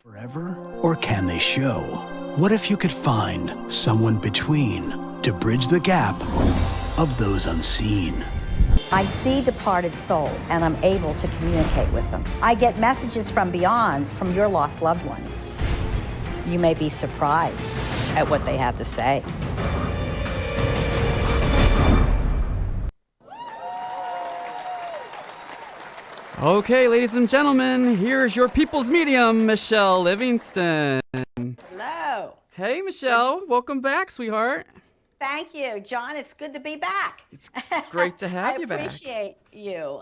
Forever? Or can they show? What if you could find someone between to bridge the gap of those unseen? I see departed souls, and I'm able to communicate with them. I get messages from beyond, from your lost loved ones. You may be surprised at what they have to say. Okay, ladies and gentlemen, here's your people's medium, Michele Livingston. Hello. Hey, Michele. Welcome back, sweetheart. Thank you, John. It's good to be back. It's great to have you back. I appreciate you.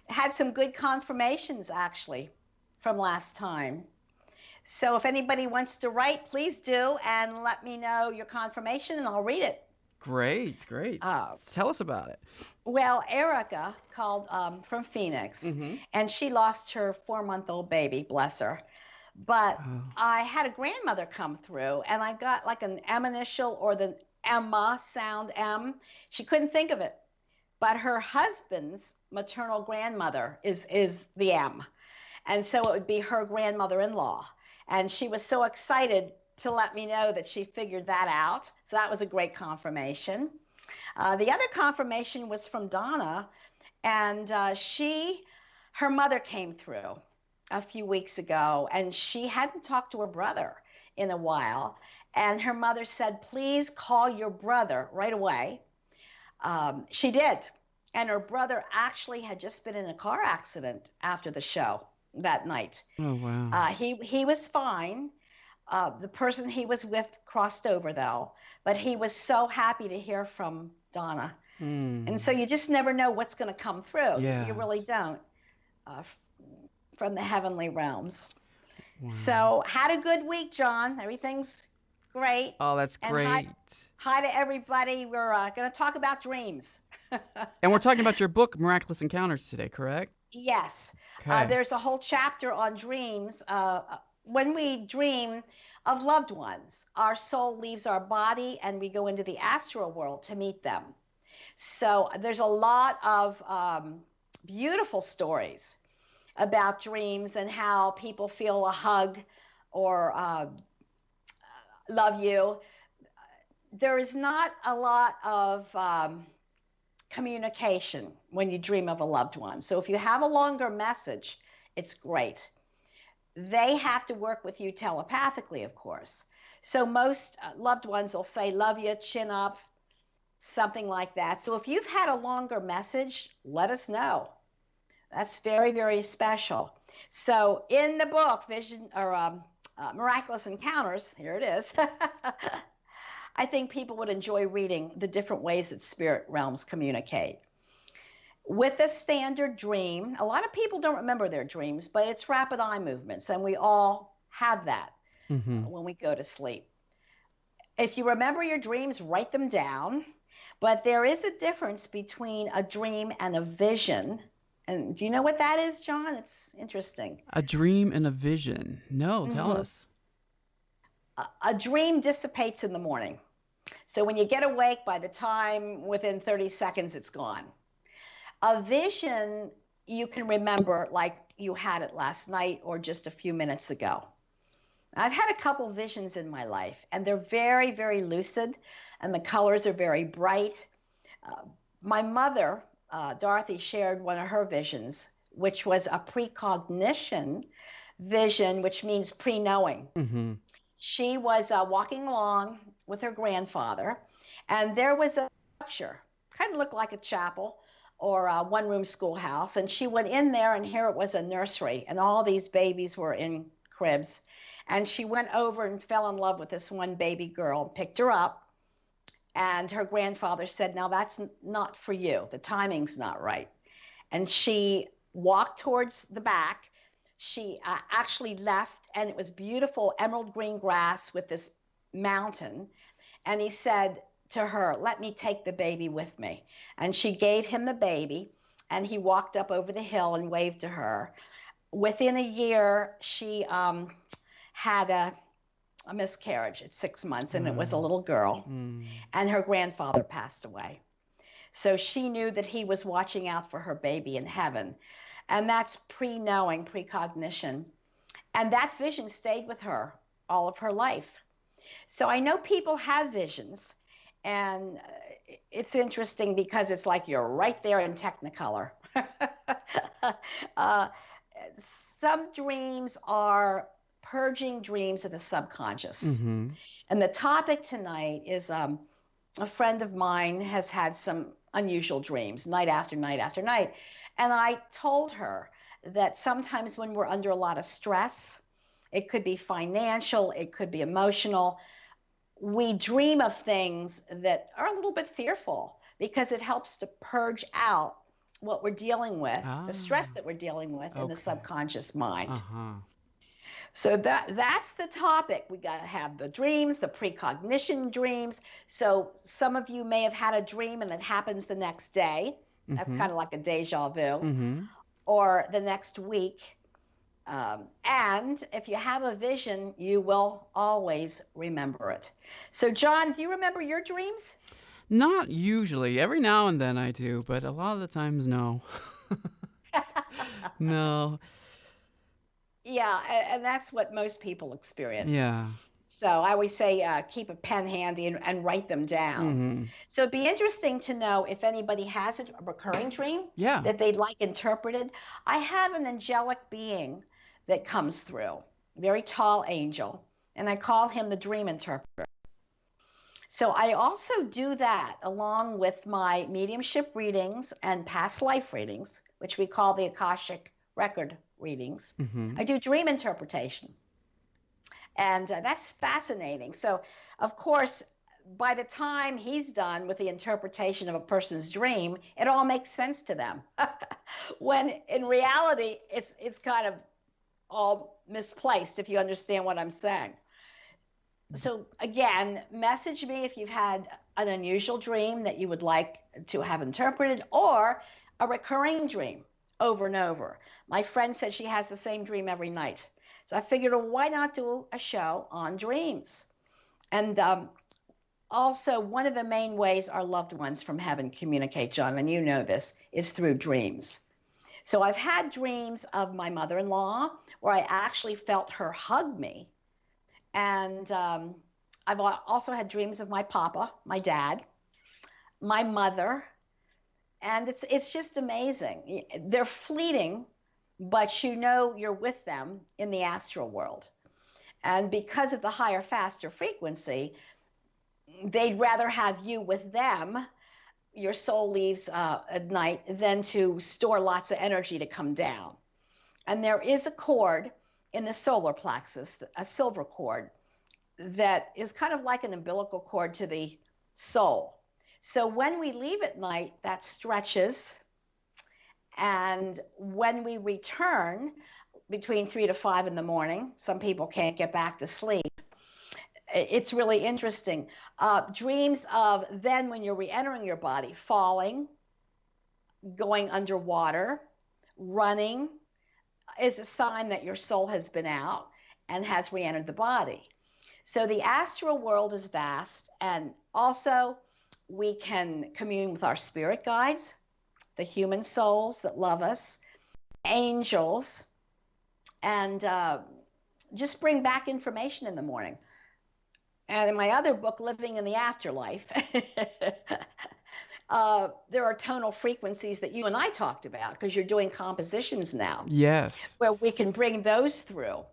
Had some good confirmations, actually, from last time. So if anybody wants to write, please do, and let me know your confirmation, and I'll read it. Great. Tell us about it. Well, Erica called from Phoenix, and she lost her 4-month-old baby, bless her. But I had a grandmother come through, and I got like an M initial or the Emma sound M. She couldn't think of it. But her husband's maternal grandmother is the M. And so it would be her grandmother-in-law. And she was so excited to let me know that she figured that out. So that was a great confirmation. The other confirmation was from Donna, and her mother came through a few weeks ago, and she hadn't talked to her brother in a while, and her mother said, please call your brother right away. She did, and her brother actually had just been in a car accident after the show that night. Oh, wow. He was fine. The person he was with crossed over, though, but he was so happy to hear from Donna. And so you just never know what's going to come through. Yes. You really don't, from the heavenly realms. Wow. So had a good week, John. Everything's great. Oh, that's great. Hi to everybody. We're going to talk about dreams. And we're talking about your book, Miraculous Encounters, today, correct? Yes. Okay. There's a whole chapter on dreams. When we dream of loved ones, our soul leaves our body and we go into the astral world to meet them. So there's a lot of beautiful stories about dreams and how people feel a hug or love you. There is not a lot of communication when you dream of a loved one. So if you have a longer message, it's great. They have to work with you telepathically, of course. So most loved ones will say, love you, chin up, something like that. So if you've had a longer message, let us know. That's very, very special. So in the book, Miraculous Encounters, here it is. I think people would enjoy reading the different ways that spirit realms communicate. With a standard dream, a lot of people don't remember their dreams, but it's rapid eye movements, and we all have that when we go to sleep. If you remember your dreams, write them down, but there is a difference between a dream and a vision. And do you know what that is, John? It's interesting. A dream and a vision. No, tell us. A dream dissipates in the morning. So when you get awake, by the time within 30 seconds, it's gone. A vision, you can remember like you had it last night or just a few minutes ago. I've had a couple visions in my life, and they're very, very lucid, and the colors are very bright. My mother, Dorothy, shared one of her visions, which was a precognition vision, which means pre-knowing. She was walking along with her grandfather, and there was a structure, kind of looked like a chapel, or a one-room schoolhouse, and she went in there, and here it was a nursery, and all these babies were in cribs, and she went over and fell in love with this one baby girl, picked her up, and her grandfather said, now that's not for you, the timing's not right. And she walked towards the back. She actually left, and it was beautiful emerald green grass with this mountain, and he said to her, let me take the baby with me. And she gave him the baby, and he walked up over the hill and waved to her. Within a year, she had a miscarriage at 6 months, and it was a little girl, and her grandfather passed away. So she knew that he was watching out for her baby in heaven, and that's pre-knowing, precognition. And that vision stayed with her all of her life. So I know people have visions, and it's interesting because it's like you're right there in Technicolor. uh, some dreams are purging dreams of the subconscious. Mm-hmm. And the topic tonight is a friend of mine has had some unusual dreams night after night after night. And I told her that sometimes when we're under a lot of stress, it could be financial, it could be emotional, we dream of things that are a little bit fearful because it helps to purge out what we're dealing with, the stress that we're dealing with in the subconscious mind. Uh-huh. So that's the topic. We got to have the dreams, the precognition dreams. So some of you may have had a dream and it happens the next day. That's kind of like a deja vu. Mm-hmm. Or the next week. And if you have a vision, you will always remember it. So John, do you remember your dreams? Not usually. Every now and then I do, but a lot of the times, no. No. Yeah, and that's what most people experience. Yeah. So I always say keep a pen handy and write them down. Mm-hmm. So it'd be interesting to know if anybody has a recurring dream that they'd like interpreted. I have an angelic being that comes through, very tall angel, and I call him the dream interpreter. So I also do that along with my mediumship readings and past life readings, which we call the Akashic record readings. Mm-hmm. I do dream interpretation. And that's fascinating. So, of course, by the time he's done with the interpretation of a person's dream, it all makes sense to them. When in reality, it's kind of all misplaced, if you understand what I'm saying. So again, message me if you've had an unusual dream that you would like to have interpreted, or a recurring dream over and over. My friend said she has the same dream every night. So I figured, well, why not do a show on dreams? And also, one of the main ways our loved ones from heaven communicate, John, and you know this, is through dreams. So I've had dreams of my mother-in-law where I actually felt her hug me. And I've also had dreams of my papa, my dad, my mother. And it's just amazing. They're fleeting, but you know you're with them in the astral world. And because of the higher, faster frequency, they'd rather have you with them. Your soul leaves at night than to store lots of energy to come down. And there is a cord in the solar plexus, a silver cord, that is kind of like an umbilical cord to the soul. So when we leave at night, that stretches. And when we return between 3 to 5 in the morning, some people can't get back to sleep. It's really interesting. Dreams of then when you're re-entering your body, falling, going underwater, running, is a sign that your soul has been out and has re-entered the body. So the astral world is vast, and also we can commune with our spirit guides, the human souls that love us, angels, and just bring back information in the morning. And in my other book, Living in the Afterlife, there are tonal frequencies that you and I talked about, because you're doing compositions now. Yes. Where we can bring those through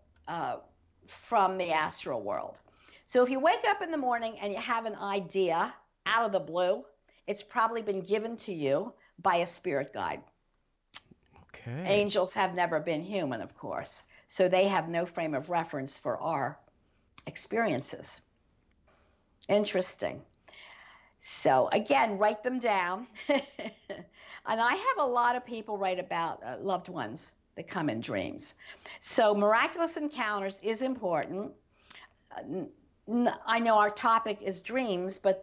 from the astral world. So if you wake up in the morning and you have an idea out of the blue, it's probably been given to you by a spirit guide. Okay. Angels have never been human, of course, so they have no frame of reference for our experiences. Interesting. So again, write them down. And I have a lot of people write about loved ones that come in dreams. So miraculous encounters is important. I know our topic is dreams, but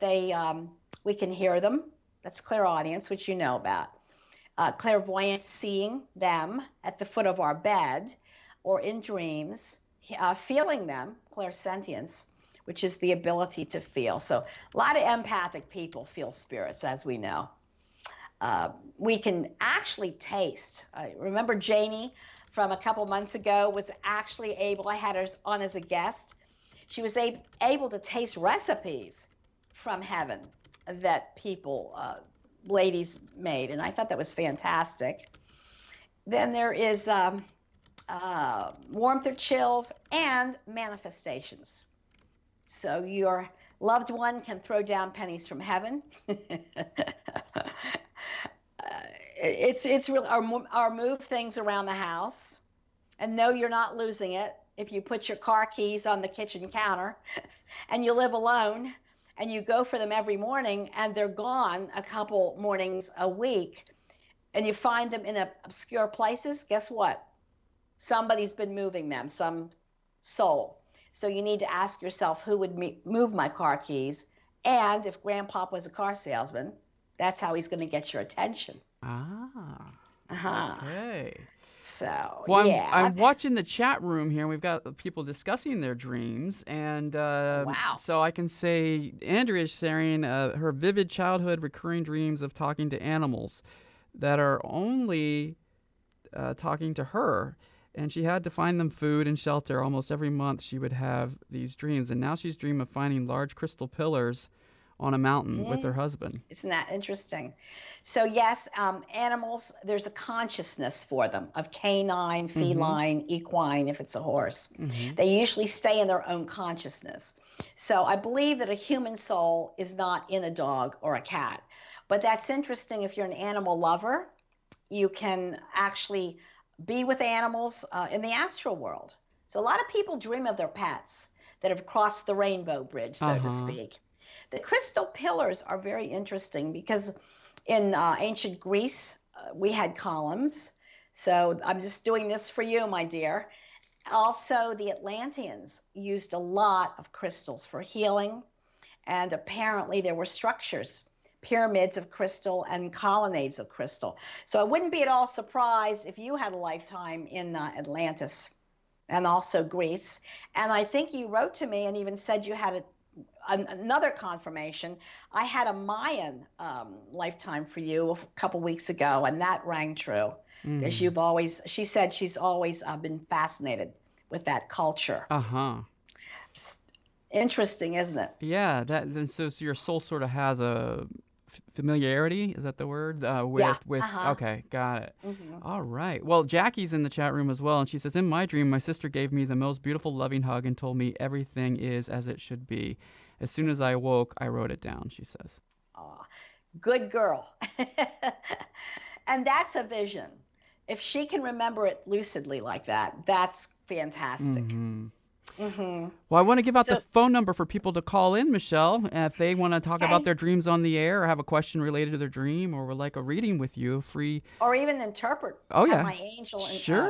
we can hear them. That's clairaudience, which you know about. Clairvoyance, seeing them at the foot of our bed or in dreams, feeling them, clairsentience, which is the ability to feel. So a lot of empathic people feel spirits, as we know. We can actually taste. Remember Janie from a couple months ago was actually able, I had her on as a guest. She was able to taste recipes from heaven that people, ladies made. And I thought that was fantastic. Then there is warmth or chills and manifestations. So your loved one can throw down pennies from heaven. It's really, or move things around the house, and know you're not losing it if you put your car keys on the kitchen counter and you live alone and you go for them every morning and they're gone a couple mornings a week and you find them in obscure places. Guess what? Somebody's been moving them, some soul. So you need to ask yourself, who would move my car keys? And if Grandpa was a car salesman, that's how he's going to get your attention. Okay. So, well, yeah. I'm watching the chat room here. We've got people discussing their dreams. And wow. So I can say Andrea is sharing her vivid childhood recurring dreams of talking to animals that are only talking to her. And she had to find them food and shelter. Almost every month she would have these dreams. And now she's dreaming of finding large crystal pillars on a mountain with her husband. Isn't that interesting? So yes, animals, there's a consciousness for them of canine, feline, equine, if it's a horse. They usually stay in their own consciousness. So I believe that a human soul is not in a dog or a cat. But that's interesting. If you're an animal lover, you can actually be with animals in the astral world. So a lot of people dream of their pets that have crossed the rainbow bridge, so to speak. The crystal pillars are very interesting because in ancient Greece, we had columns. So I'm just doing this for you, my dear. Also, the Atlanteans used a lot of crystals for healing. And apparently there were structures, pyramids of crystal and colonnades of crystal. So I wouldn't be at all surprised if you had a lifetime in Atlantis and also Greece. And I think you wrote to me and even said you had another confirmation. I had a Mayan lifetime for you a couple weeks ago, and that rang true. Because she said she's always been fascinated with that culture. Interesting, isn't it? Yeah, so your soul sort of has a familiarity, is that the word? Okay, got it. All right. Well, Jackie's in the chat room as well, and she says, in my dream, my sister gave me the most beautiful, loving hug and told me everything is as it should be. As soon as I awoke, I wrote it down, she says. Good girl. And that's a vision. If she can remember it lucidly like that, that's fantastic. Well, I want to give out the phone number for people to call in, Michele, if they want to talk about their dreams on the air or have a question related to their dream or would like a reading with you, free. Or even interpret. Oh, yeah. My angel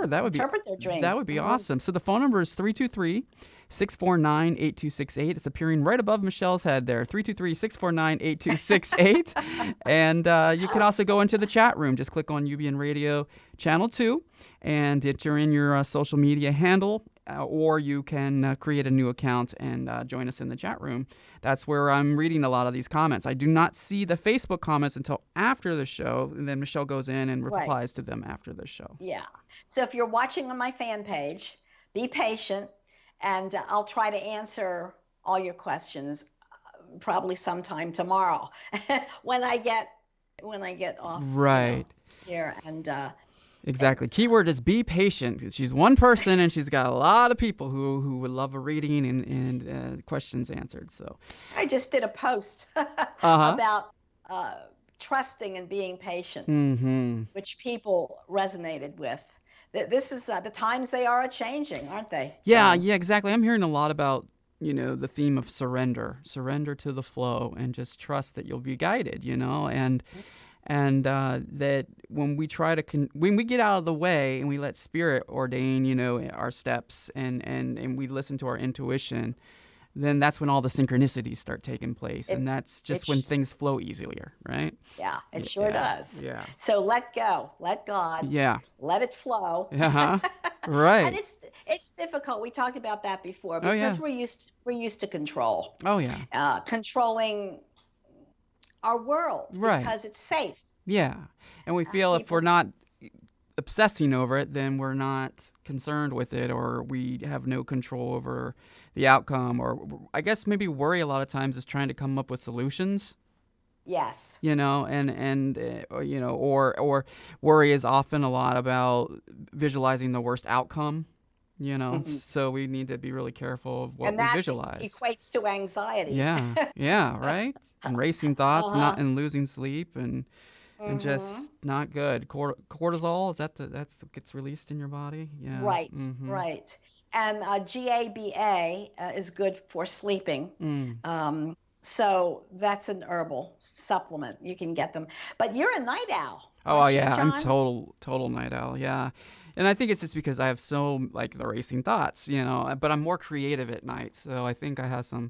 that would interpret their dream. That would be awesome. So the phone number is 323-649-8268. It's appearing right above Michele's head there, 323-649-8268. And you can also go into the chat room. Just click on UBN Radio Channel 2 and enter in your social media handle. Or you can create a new account and join us in the chat room. That's where I'm reading a lot of these comments. I do not see the Facebook comments until after the show, and then Michele goes in and replies to them after the show. Yeah. So if you're watching on my fan page, be patient, and I'll try to answer all your questions probably sometime tomorrow when I get off here and. Exactly. Keyword is be patient. She's one person, and she's got a lot of people who would love a reading and questions answered. So I just did a post about trusting and being patient, which people resonated with. This is the times they are changing, aren't they? Yeah, exactly. I'm hearing a lot about the theme of surrender to the flow, and just trust that you'll be guided. And that when we try to when we get out of the way and we let spirit ordain, our steps and we listen to our intuition, then that's when all the synchronicities start taking place, and that's just when things flow easier, right? Yeah, it sure does. Yeah. So let go, let God. Yeah. Let it flow. Right. And it's difficult. We talked about that before because we're used to control. Oh yeah. Controlling our world because it's safe. Yeah. And we feel if we're not obsessing over it, then we're not concerned with it, or we have no control over the outcome. Or I guess maybe worry a lot of times is trying to come up with solutions. Yes. Or worry is often a lot about visualizing the worst outcome. So we need to be really careful of what And we that visualize. equates to anxiety. Yeah, right. And racing thoughts, Uh-huh. and losing sleep, and just not good. Cortisol, that's what gets released in your body. Yeah. Right, Mm-hmm. right. And GABA is good for sleeping. So that's an herbal supplement. You can get them. But you're a night owl. Oh aren't you, yeah, I'm John? total night owl. Yeah, and I think it's just because I have so like the racing thoughts, But I'm more creative at night, so I think I have some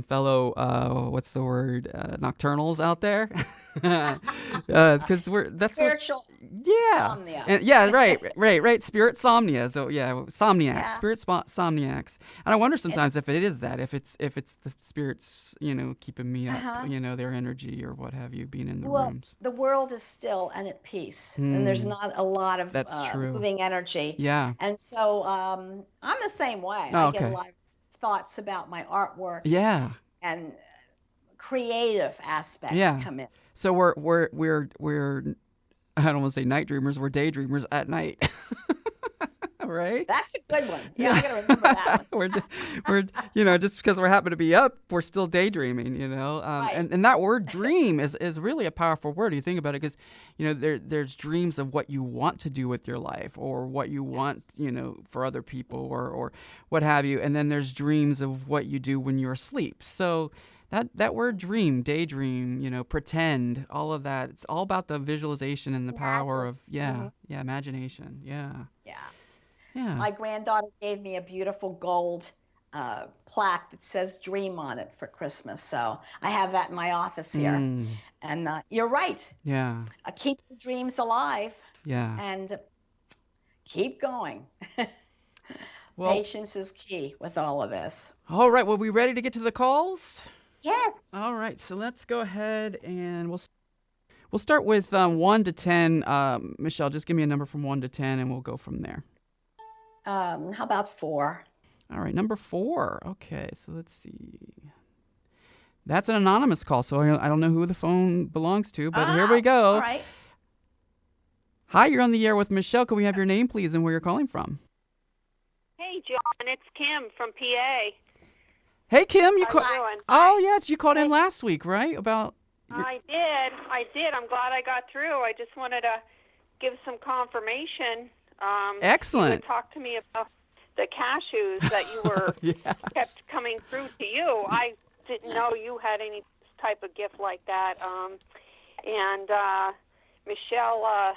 fellow what's the word, nocturnals out there, because that's what. Spiritual Yeah. insomnia. And yeah, right. Spirit somnia. So yeah, somniacs, Yeah. somniacs. And I wonder sometimes if it is that, if it's the spirits, keeping me up, Uh-huh. their energy or what have you, being in the Well, rooms. the world is still and at peace, and there's not a lot of That's true. moving energy. Yeah. And so I'm the same way. Oh, I get a okay. lot of thoughts about my artwork Yeah. and creative aspects Yeah. come in. So we're I don't want to say night dreamers, we're daydreamers at night. Right? That's a good one. Yeah, I got to remember that one. we're just because we happen to be up, we're still daydreaming, Right. and that word dream is really a powerful word. You think about it, because there's dreams of what you want to do with your life, or what you want for other people, or what have you, and then there's dreams of what you do when you're asleep. So that word dream, daydream, pretend, all of that, it's all about the visualization and the power of imagination. Yeah. My granddaughter gave me a beautiful gold plaque that says dream on it for Christmas. So I have that in my office here. And you're right. Yeah. Keep the dreams alive Yeah. and keep going. Well, Patience is key with all of this. all right. Well, we ready to get to the calls? Yes. All right. So let's go ahead and we'll start with 1 to 10. Michelle, just give me a number from 1 to 10, and we'll go from there. How about 4? All right, number 4. Okay, so let's see. That's an anonymous call, so I don't know who the phone belongs to, but here we go. All right. Hi, you're on the air with Michelle. Can we have your name, please, and where you're calling from? Hey, John, it's Kim from PA. Hey, Kim. How you doing? Oh, yeah, you called in last week, right? I did. I'm glad I got through. I just wanted to give some confirmation. Excellent. You had talked to me about the cashews that you were kept coming through to you. I didn't know you had any type of gift like that. And Michelle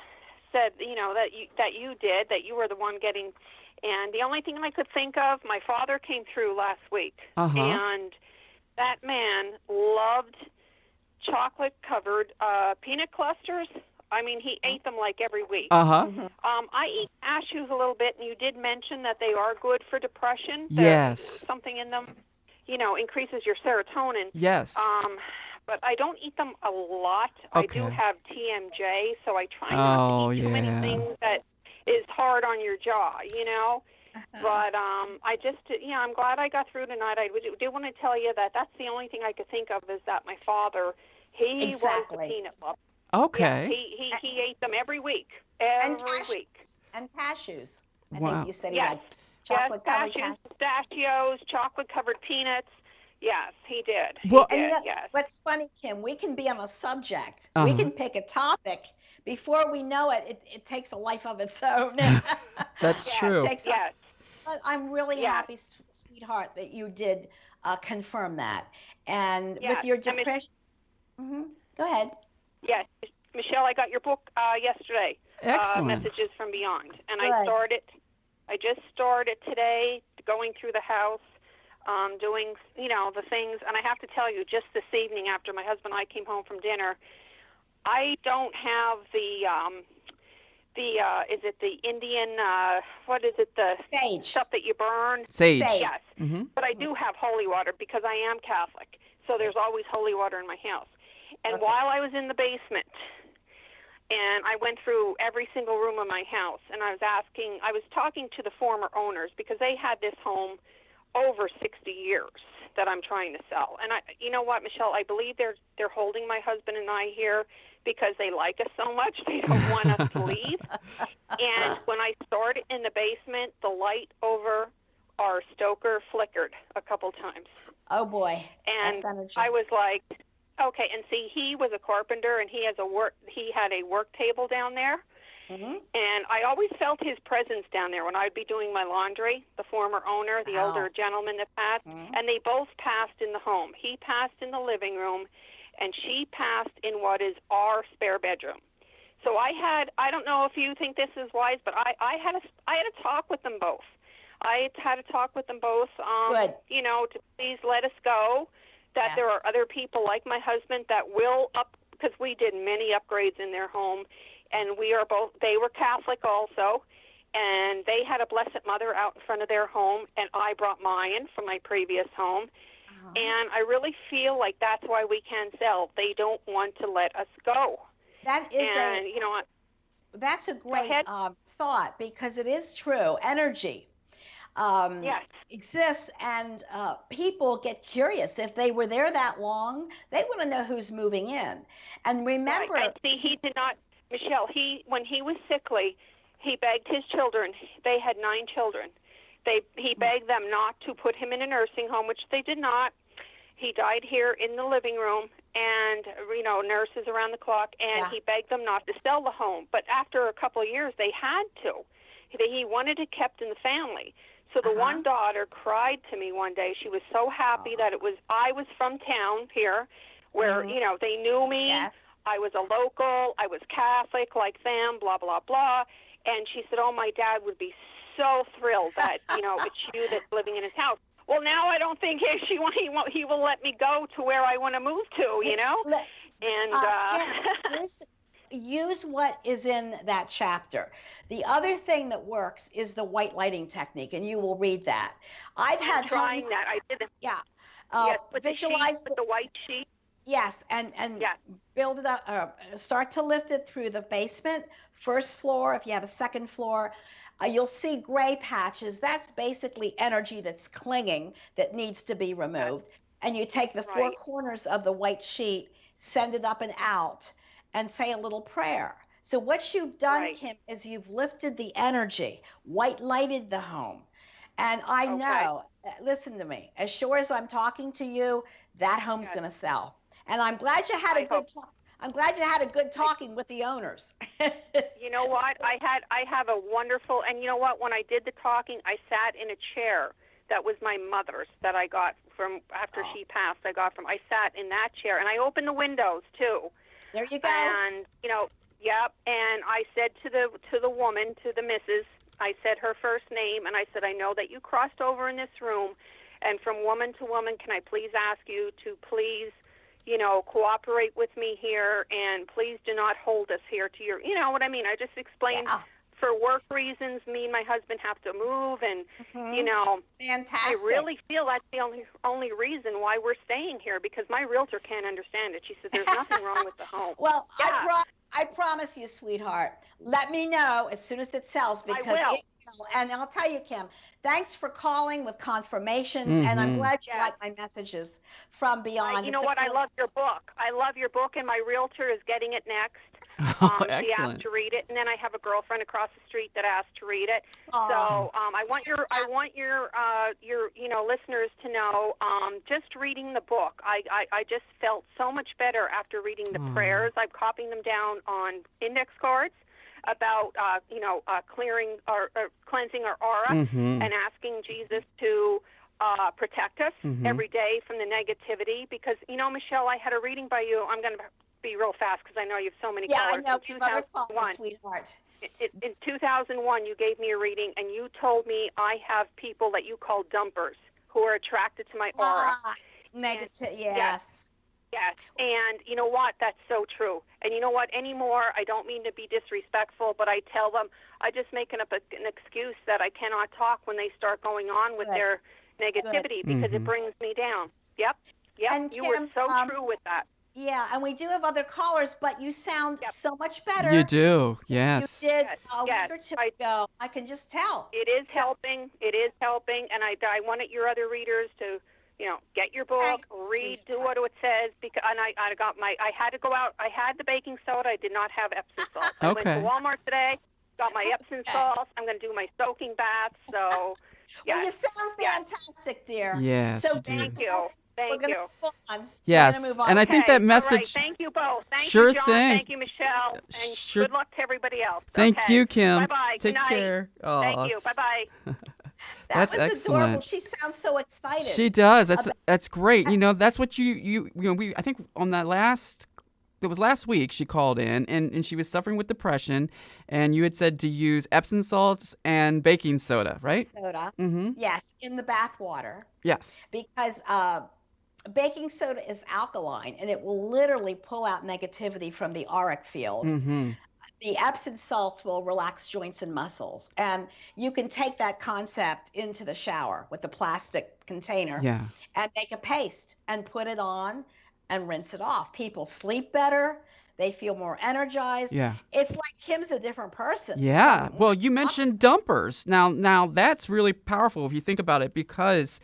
said, that you were the one getting. And the only thing I could think of, my father came through last week, and that man loved chocolate-covered peanut clusters. I mean, he ate them like every week. I eat cashews a little bit, and you did mention that they are good for depression. Yes. Something in them, increases your serotonin. Yes. But I don't eat them a lot. Okay. I do have TMJ, so I try not to eat too many things that is hard on your jaw, But I just, I'm glad I got through tonight. I do want to tell you that that's the only thing I could think of, is that my father, he was a peanut lover. Okay. Yeah, he ate them every week. And cashews. I think you said he had chocolate-covered cashews, pistachios, chocolate-covered peanuts. Yes, he did. Yes. What's funny, Kim, we can be on a subject. We can pick a topic. Before we know it, it takes a life of its own. That's true. But I'm really happy, sweetheart, that you did confirm that. And with your depression... Go ahead. Yes. Michelle, I got your book yesterday. Excellent. Messages from Beyond. And Good. I just started today going through the house, doing, the things. And I have to tell you, just this evening after my husband and I came home from dinner, I don't have is it the Indian, what is it, the Sage. stuff that you burn? Sage. Yes. But I do have holy water because I am Catholic. So there's always holy water in my house. And while I was in the basement, And I went through every single room of my house, and I was talking to the former owners because they had this home over 60 years that I'm trying to sell. And you know what, Michelle, I believe they're holding my husband and I here because they like us so much. They don't want us to leave. And when I stored it in the basement, the light over our stoker flickered a couple times. Oh boy. And that's energy. I was like, okay, and see, he was a carpenter, and he had a work table down there. Mm-hmm. And I always felt his presence down there when I'd be doing my laundry, the former owner, the older gentleman that passed, and they both passed in the home. He passed in the living room, and she passed in what is our spare bedroom. So I don't know if you think this is wise, but I had a talk with them both. I had a talk with them both, you know, to please let us go, that there are other people like my husband that will because we did many upgrades in their home, and they were Catholic also, and they had a Blessed Mother out in front of their home, and I brought mine from my previous home. And I really feel like that's why we can't sell. They don't want to let us go. That's a great thought, because it is true. Energy exists, and people get curious. If they were there that long, they want to know who's moving in. And remember, and see, he did not, Michelle, when he was sickly, he begged his children. They had 9 children. He begged them not to put him in a nursing home, which they did not. He died here in the living room, and, you know, nurses around the clock, and he begged them not to sell the home. But after a couple of years, they had to. He wanted it kept in the family. So the one daughter cried to me one day. She was so happy that I was from town here, where, you know, they knew me. Yes. I was a local. I was Catholic like them, blah, blah, blah. And she said, oh, my dad would be so thrilled that, you know, it's you that's living in his house. Well, now I don't think he will let me go to where I want to move to, you know? And use what is in that chapter. The other thing that works is the white lighting technique, and you will read that. I'm trying that. I did. Yeah. With visualize with the white sheet. Yes, and build it up. Start to lift it through the basement, first floor. If you have a second floor, you'll see gray patches. That's basically energy that's clinging that needs to be removed. And you take the 4 corners of the white sheet, send it up and out, and say a little prayer. So what you've done, Kim, is you've lifted the energy, white lighted the home. And I know, listen to me, as sure as I'm talking to you, that home's going to sell. And I'm glad you had I'm glad you had a good talking with the owners. You know what? I have a wonderful, and you know what? When I did the talking, I sat in a chair that was my mother's that I got from after she passed. I sat in that chair, and I opened the windows too. There you go. And you know, and I said to the woman, to the missus, I said her first name, and I said, I know that you crossed over in this room, and from woman to woman, can I please ask you to please, you know, cooperate with me here, and please do not hold us here to your, you know what I mean? I just explained for work reasons, me and my husband have to move, and, you know, fantastic. I really feel that's the only reason why we're staying here, because my realtor can't understand it. She said, there's nothing wrong with the home. Well, I promise you, sweetheart, let me know as soon as it sells, because I will. And I'll tell you, Kim, thanks for calling with confirmations, and I'm glad you like my messages from beyond. You know what? I love your book. I love your book, and my realtor is getting it next. She asked to read it, and then I have a girlfriend across the street that asked to read it. So I want your you know, listeners to know, just reading the book, I just felt so much better after reading the prayers. I'm copying them down on index cards about clearing or cleansing our aura and asking Jesus to protect us every day from the negativity. Because, you know, Michelle, I had a reading by you. I'm going to be real fast because I know you have so many callers. Yeah, I know. In 2001, sweetheart. In 2001, you gave me a reading, and you told me I have people that you call dumpers who are attracted to my aura. Negative, yes. Yes, and you know what? That's so true. And you know what? Anymore, I don't mean to be disrespectful, but I tell them, I just make up an excuse that I cannot talk when they start going on with their negativity because it brings me down. Yep. And you Kim, were so true with that. Yeah, and we do have other callers, but you sound so much better. You do, You yes. did Yes, a yes. week or two ago. I can just tell. It is helping. It is helping, and I wanted your other readers to, get your book, Thanks, read, do sweetheart. what it says. Because I had to go out. I had the baking soda. I did not have Epsom salts. I went to Okay. Walmart today, got my Epsom salts. I'm going to do my soaking bath. So, Well, yes. you sound fantastic, dear. Yes, so you do. Thank you. We're Thank gonna you. move on. Yes, We're gonna move on. and I think Okay, that message. All right. Thank you both. Thank Sure you, John. thing. Thank you, Michelle. And Sure. good luck to everybody else. Thank Okay. you, Kim. Bye-bye. Take Good night. care. Oh, Thank you. Bye-bye. That's was adorable. excellent. She sounds so excited. She does. That's great. That's what we I think on that last. It was last week she called in and she was suffering with depression, and you had said to use Epsom salts and baking soda, right? Soda. Mm-hmm. Yes, in the bath water. Yes. Because baking soda is alkaline, and it will literally pull out negativity from the auric field. Mm-hmm. The Epsom salts will relax joints and muscles. And you can take that concept into the shower with the plastic container and make a paste and put it on and rinse it off. People sleep better. They feel more energized. Yeah. It's like Kim's a different person. Yeah. Well, you mentioned dumpers. Now that's really powerful if you think about it, because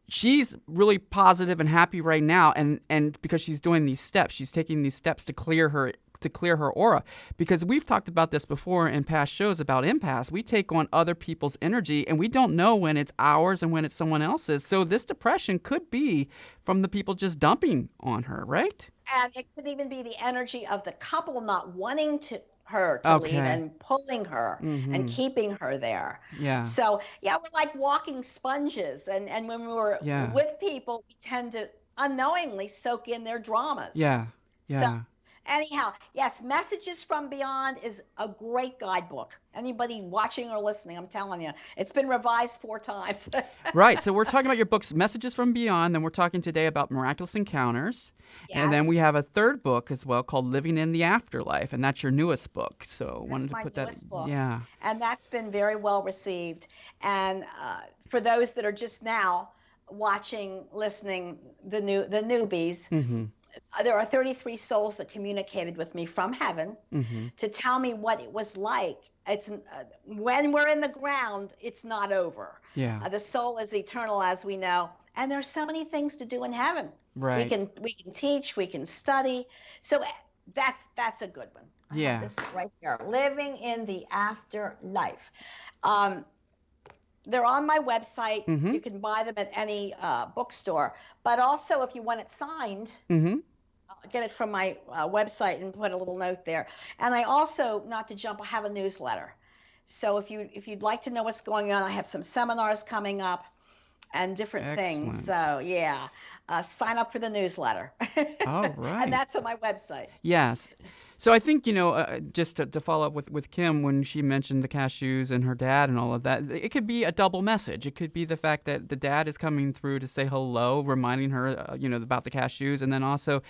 she's really positive and happy right now, and because she's doing these steps, she's taking these steps to clear her aura. Because we've talked about this before in past shows about empaths. We take on other people's energy, and we don't know when it's ours and when it's someone else's. So this depression could be from the people just dumping on her, right? And it could even be the energy of the couple not wanting her to leave and pulling her and keeping her there. Yeah. So, we're like walking sponges. And when we're with people, we tend to unknowingly soak in their dramas. Yeah. So, anyhow, yes, Messages from Beyond is a great guidebook. Anybody watching or listening, I'm telling you, it's been revised 4 times. Right. So we're talking about your books, Messages from Beyond. Then we're talking today about Miraculous Encounters. Yes. And then we have a third book as well called Living in the Afterlife. And that's your newest book. So That's wanted to my put newest that. book. Yeah. And that's been very well received. And for those that are just now watching, listening, the newbies, there are 33 souls that communicated with me from heaven to tell me what it was like. It's when we're in the ground, it's not over. Yeah. The soul is eternal, as we know, and there's so many things to do in heaven. Right. We can teach, we can study. So that's a good one. I have this right there, Living in the Afterlife. They're on my website. You can buy them at any bookstore. But also, if you want it signed, I'll get it from my website and put a little note there. And I also, not to jump, I have a newsletter. So if you'd like to know what's going on, I have some seminars coming up and different things. So sign up for the newsletter. All right. And that's on my website. Yes. So I think, just to follow up with Kim, when she mentioned the cashews and her dad and all of that, it could be a double message. It could be the fact that the dad is coming through to say hello, reminding her, about the cashews, and then also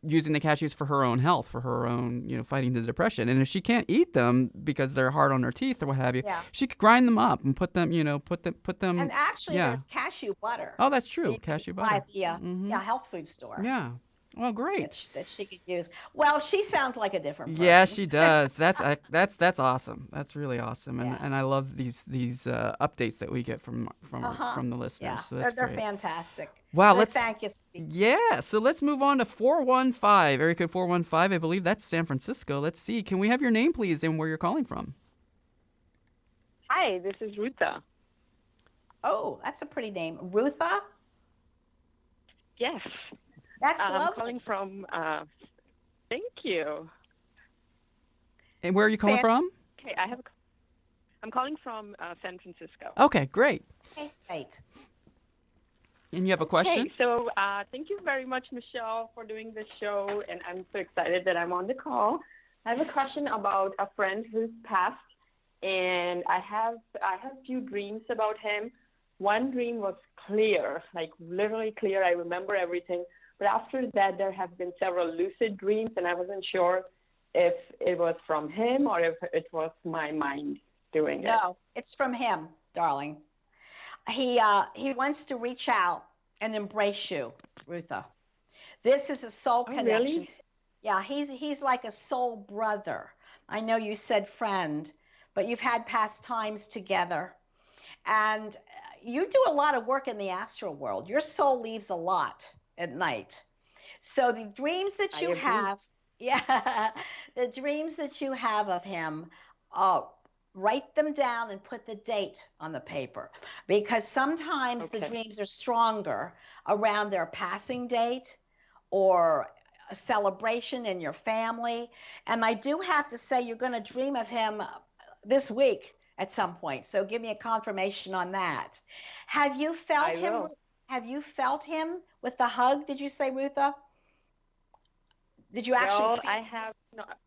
using the cashews for her own health, for her own, fighting the depression. And if she can't eat them because they're hard on her teeth or what have you, she could grind them up and put them, put them. And actually, there's cashew butter. Oh, that's true. Cashew butter. At the health food store. Yeah. Well, great. That she could use. Well, she sounds like a different person. Yeah, she does. That's awesome. That's really awesome, and I love these updates that we get from the listeners. Yeah, so that's they're great. Fantastic. Wow, so let's thank you. Yeah, so let's move on to 415, area code 415. I believe that's San Francisco. Let's see. Can we have your name, please, and where you're calling from? Hi, this is Rutha. Oh, that's a pretty name, Rutha. Yes. That's lovely. I'm calling from, thank you. And where are you calling from? Okay, I'm calling from San Francisco. Okay, great. Okay, great. And you have a question? Okay, so thank you very much, Michelle, for doing this show, and I'm so excited that I'm on the call. I have a question about a friend who's passed, and I have a few dreams about him. One dream was clear, like literally clear. I remember everything. But after that, there have been several lucid dreams, and I wasn't sure if it was from him or if it was my mind doing it. No, it's from him, darling. He wants to reach out and embrace you, Rutha. This is a soul Oh, connection. really? Yeah, he's like a soul brother. I know you said friend, but you've had past times together. And you do a lot of work in the astral world. Your soul leaves a lot at night. So the dreams that I you agree. have, yeah, the dreams that you have of him, uh, write them down and put the date on the paper, because sometimes the Okay. dreams are stronger around their passing date or a celebration in your family. And I do have to say, you're going to dream of him this week at some point. So give me a confirmation on that. Have you felt I him? will. Have you felt him with the hug? Did you say, Rutha? Did you actually Well, feel? I have not.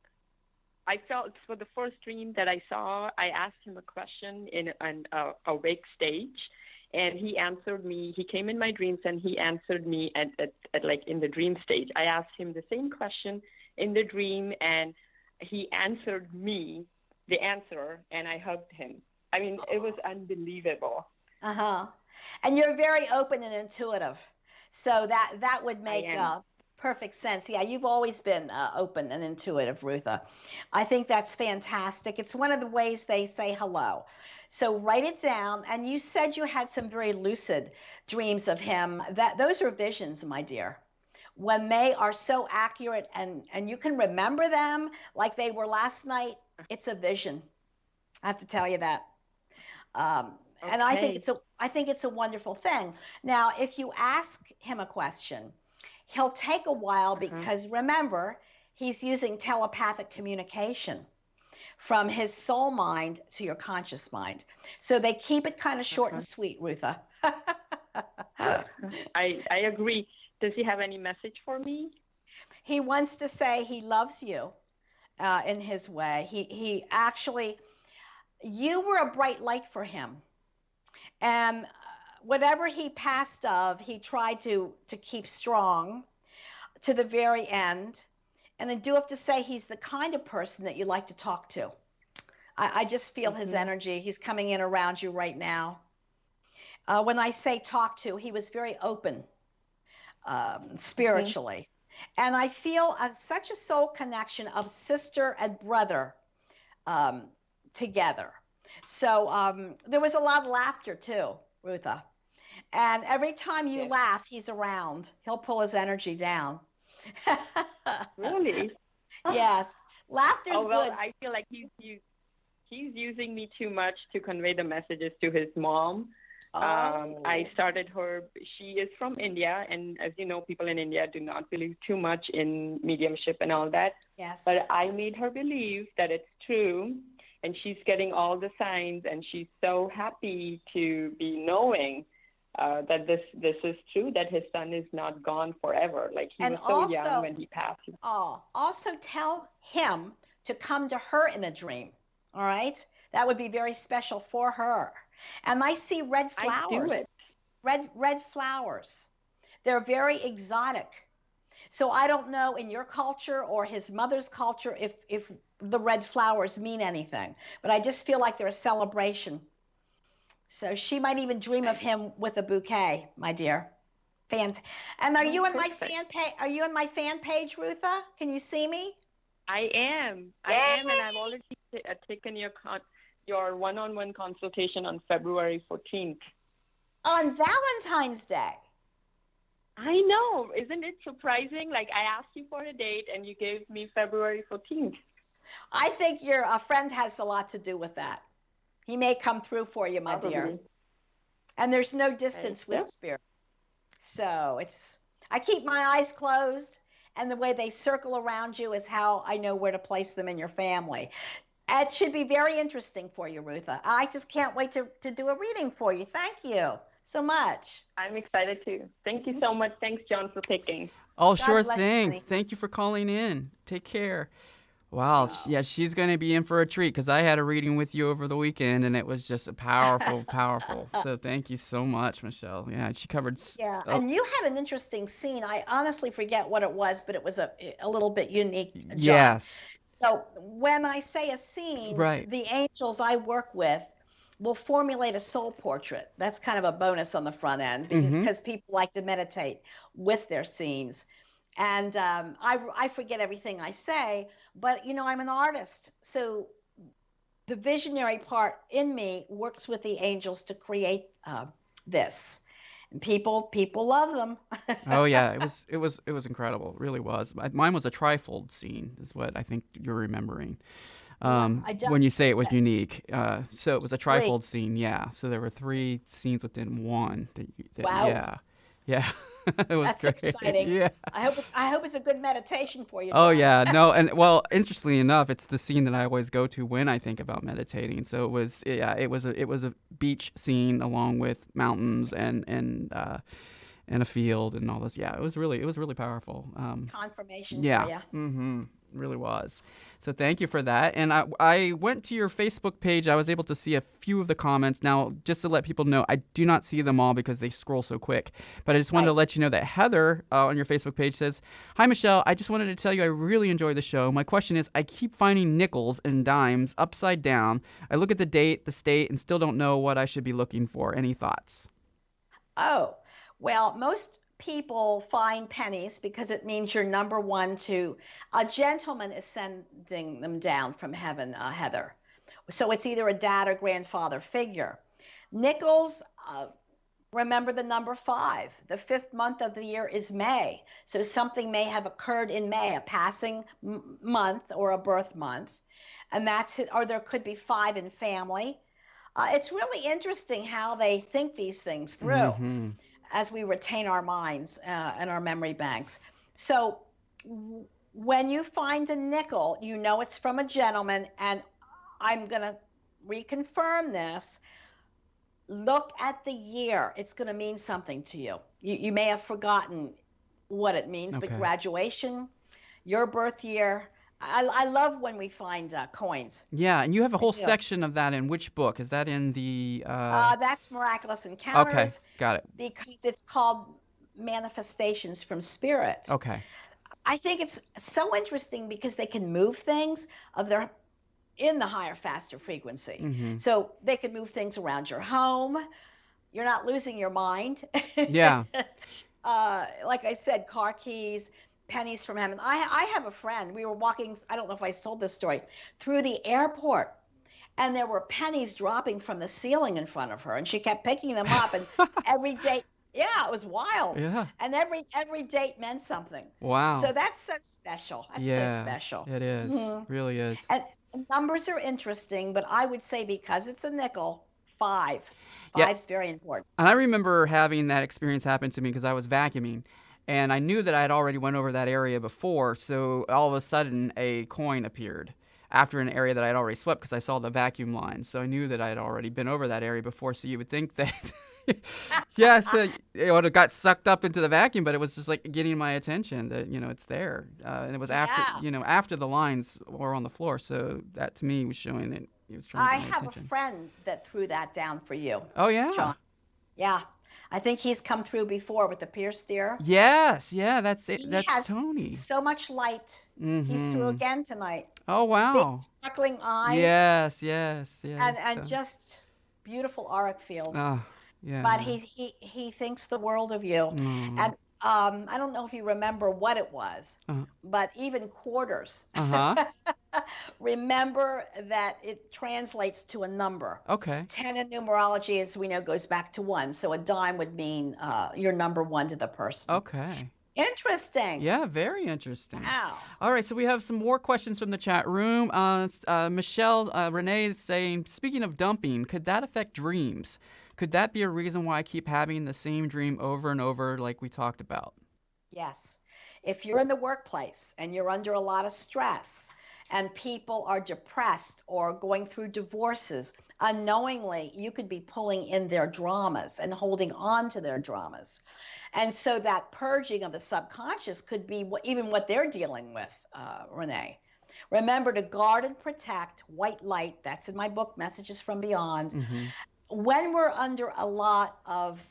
I felt for the first dream that I saw, I asked him a question in an awake stage, and he answered me. He came in my dreams and he answered me at like in the dream stage. I asked him the same question in the dream, and he answered me the answer, and I hugged him. I mean, it was unbelievable. Uh-huh. And you're very open and intuitive. So that would I make am. perfect sense. Yeah, you've always been open and intuitive, Rutha. I think that's fantastic. It's one of the ways they say hello. So write it down. And you said you had some very lucid dreams of him. That those are visions, my dear. When they are so accurate and you can remember them like they were last night, it's a vision. I have to tell you that. And Okay. I think it's a wonderful thing. Now, if you ask him a question, he'll take a while Uh-huh. because remember, he's using telepathic communication from his soul mind to your conscious mind. So they keep it kind of short Uh-huh. and sweet, Rutha. I agree. Does he have any message for me? He wants to say he loves you in his way. He actually, you were a bright light for him. And whatever he passed of, he tried to keep strong to the very end. And I do have to say, he's the kind of person that you like to talk to. I just feel his Mm-hmm. energy. He's coming in around you right now. When I say talk to, he was very open Mm-hmm. spiritually. And I feel such a soul connection of sister and brother um, together. So there was a lot of laughter too, Rutha. And every time you Yes. laugh, he's around. He'll pull his energy down. Really? Yes, laughter's Oh, well, good. I feel like he's using me too much to convey the messages to his mom. I Oh, started her. She is from India, and as you know, people in India do not believe too much in mediumship and all that. yes. But I made her believe that it's true, and she's getting all the signs, and she's so happy to be knowing that this is true, that his son is not gone forever. Like he And was so young also, when he passed. also tell him to come to her in a dream. All right? That would be very special for her. And I see red I do it. flowers. Red flowers. They're very exotic. So I don't know in your culture or his mother's culture if the red flowers mean anything, but I just feel like they're a celebration. So she might even dream of I, him with a bouquet, my dear. And are oh, you in my perfect. fan page? Are you in my fan page, Rutha? Can you see me? I am, and I've Yay! already taken your one-on-one consultation on February 14th. On Valentine's Day. I know, isn't it surprising? Like I asked you for a date, and you gave me February 14th. I think your friend has a lot to do with that. He may come through for you, my dear. Probably. And there's no Right. distance with Yep. spirit. So I keep my eyes closed, and the way they circle around you is how I know where to place them in your family. It should be very interesting for you, Rutha. I just can't wait to do a reading for you. Thank you so much. I'm excited too. Thank you so much. Thanks, John, for picking. Oh, God sure bless you, thing. honey. Thank you for calling in. Take care. Wow. Oh. Yeah, she's going to be in for a treat because I had a reading with you over the weekend and it was just a powerful, powerful. So thank you so much, Michelle. Yeah, she covered. Yeah, and you had an interesting scene. I honestly forget what it was, but it was a little bit unique, John. Yes. So when I say a scene, Right. the angels I work with will formulate a soul portrait. That's kind of a bonus on the front end Mm-hmm. because people like to meditate with their scenes. And I forget everything I say, but I'm an artist. So the visionary part in me works with the angels to create this. And people love them. Oh yeah, it was incredible. It really was. Mine was a trifold scene, is what I think you're remembering. When you say it was unique, so it was a trifold scene. Yeah, so there were 3 scenes within one. Wow. Yeah. It was That's great. exciting. Yeah. I hope it's a good meditation for you, Oh John. yeah, no, and well, interestingly enough, it's the scene that I always go to when I think about meditating. So it was a beach scene along with mountains and a field and all this. Yeah, it was really powerful. Confirmation Yeah. for you. Mm-hmm. Really was. So thank you for that. And I went to your Facebook page. I was able to see a few of the comments. Now, just to let people know, I do not see them all because they scroll so quick. But I just wanted to let you know that Heather on your Facebook page says, "Hi, Michelle. I just wanted to tell you I really enjoy the show. My question is, I keep finding nickels and dimes upside down. I look at the date, the state, and still don't know what I should be looking for. Any thoughts?" Oh, well, most people find pennies because it means you're number one to a gentleman is sending them down from heaven, Heather. So it's either a dad or grandfather figure. Nickels, remember the number 5. The 5th month of the year is May. So something may have occurred in May, a passing month or a birth month. And that's it. Or there could be 5 in family. It's really interesting how they think these things through. Mm-hmm. As we retain our minds and our memory banks. So when you find a nickel, you know it's from a gentleman, and I'm going to reconfirm this. Look at the year. It's going to mean something to you. You may have forgotten what it means, but graduation, your birth year. I love when we find coins. Yeah, and you have a whole section of that in which book? Is that in the... That's Miraculous Encounters. Okay, got it. Because it's called Manifestations from Spirit. Okay. I think it's so interesting because they can move things in the higher, faster frequency. Mm-hmm. So they can move things around your home. You're not losing your mind. Yeah. Like I said, car keys, pennies from heaven. I have a friend. We were walking, I don't know if I told this story, through the airport, and there were pennies dropping from the ceiling in front of her, and she kept picking them up, and every date, it was wild. Yeah. And every date meant something. Wow. So that's so special. That's so special. It is. Mm-hmm. Really is. And numbers are interesting, but I would say because it's a nickel, 5. 5's very important. And I remember having that experience happen to me because I was vacuuming. And I knew that I had already went over that area before, so all of a sudden a coin appeared after an area that I had already swept because I saw the vacuum lines. So I knew that I had already been over that area before, so you would think that, so it would have got sucked up into the vacuum, but it was just like getting my attention that, it's there. And it was after the lines were on the floor, so that to me was showing that he was trying to get my attention. I have a friend that threw that down for you. Oh, yeah? John. Yeah. I think he's come through before with the pierced ear. Yes, that's it. That's Tony. So much light. Mm-hmm. He's through again tonight. Oh, wow. Big sparkling eyes. Yes. And just beautiful auric field. Oh, yeah. But he thinks the world of you. Mm. And I don't know if you remember what it was, but even quarters. Uh-huh. Remember that it translates to a number. Okay. 10 in numerology, as we know, goes back to 1. So a dime would mean you're number 1 to the person. Okay. Interesting. Yeah, very interesting. Wow. All right, so we have some more questions from the chat room. Michelle Renee is saying, speaking of dumping, could that affect dreams? Could that be a reason why I keep having the same dream over and over like we talked about? Yes. If you're in the workplace and you're under a lot of stress and people are depressed or going through divorces, unknowingly, you could be pulling in their dramas and holding on to their dramas. And so that purging of the subconscious could be even what they're dealing with, Renee. Remember to guard and protect white light. That's in my book, Messages from Beyond. Mm-hmm. When we're under a lot of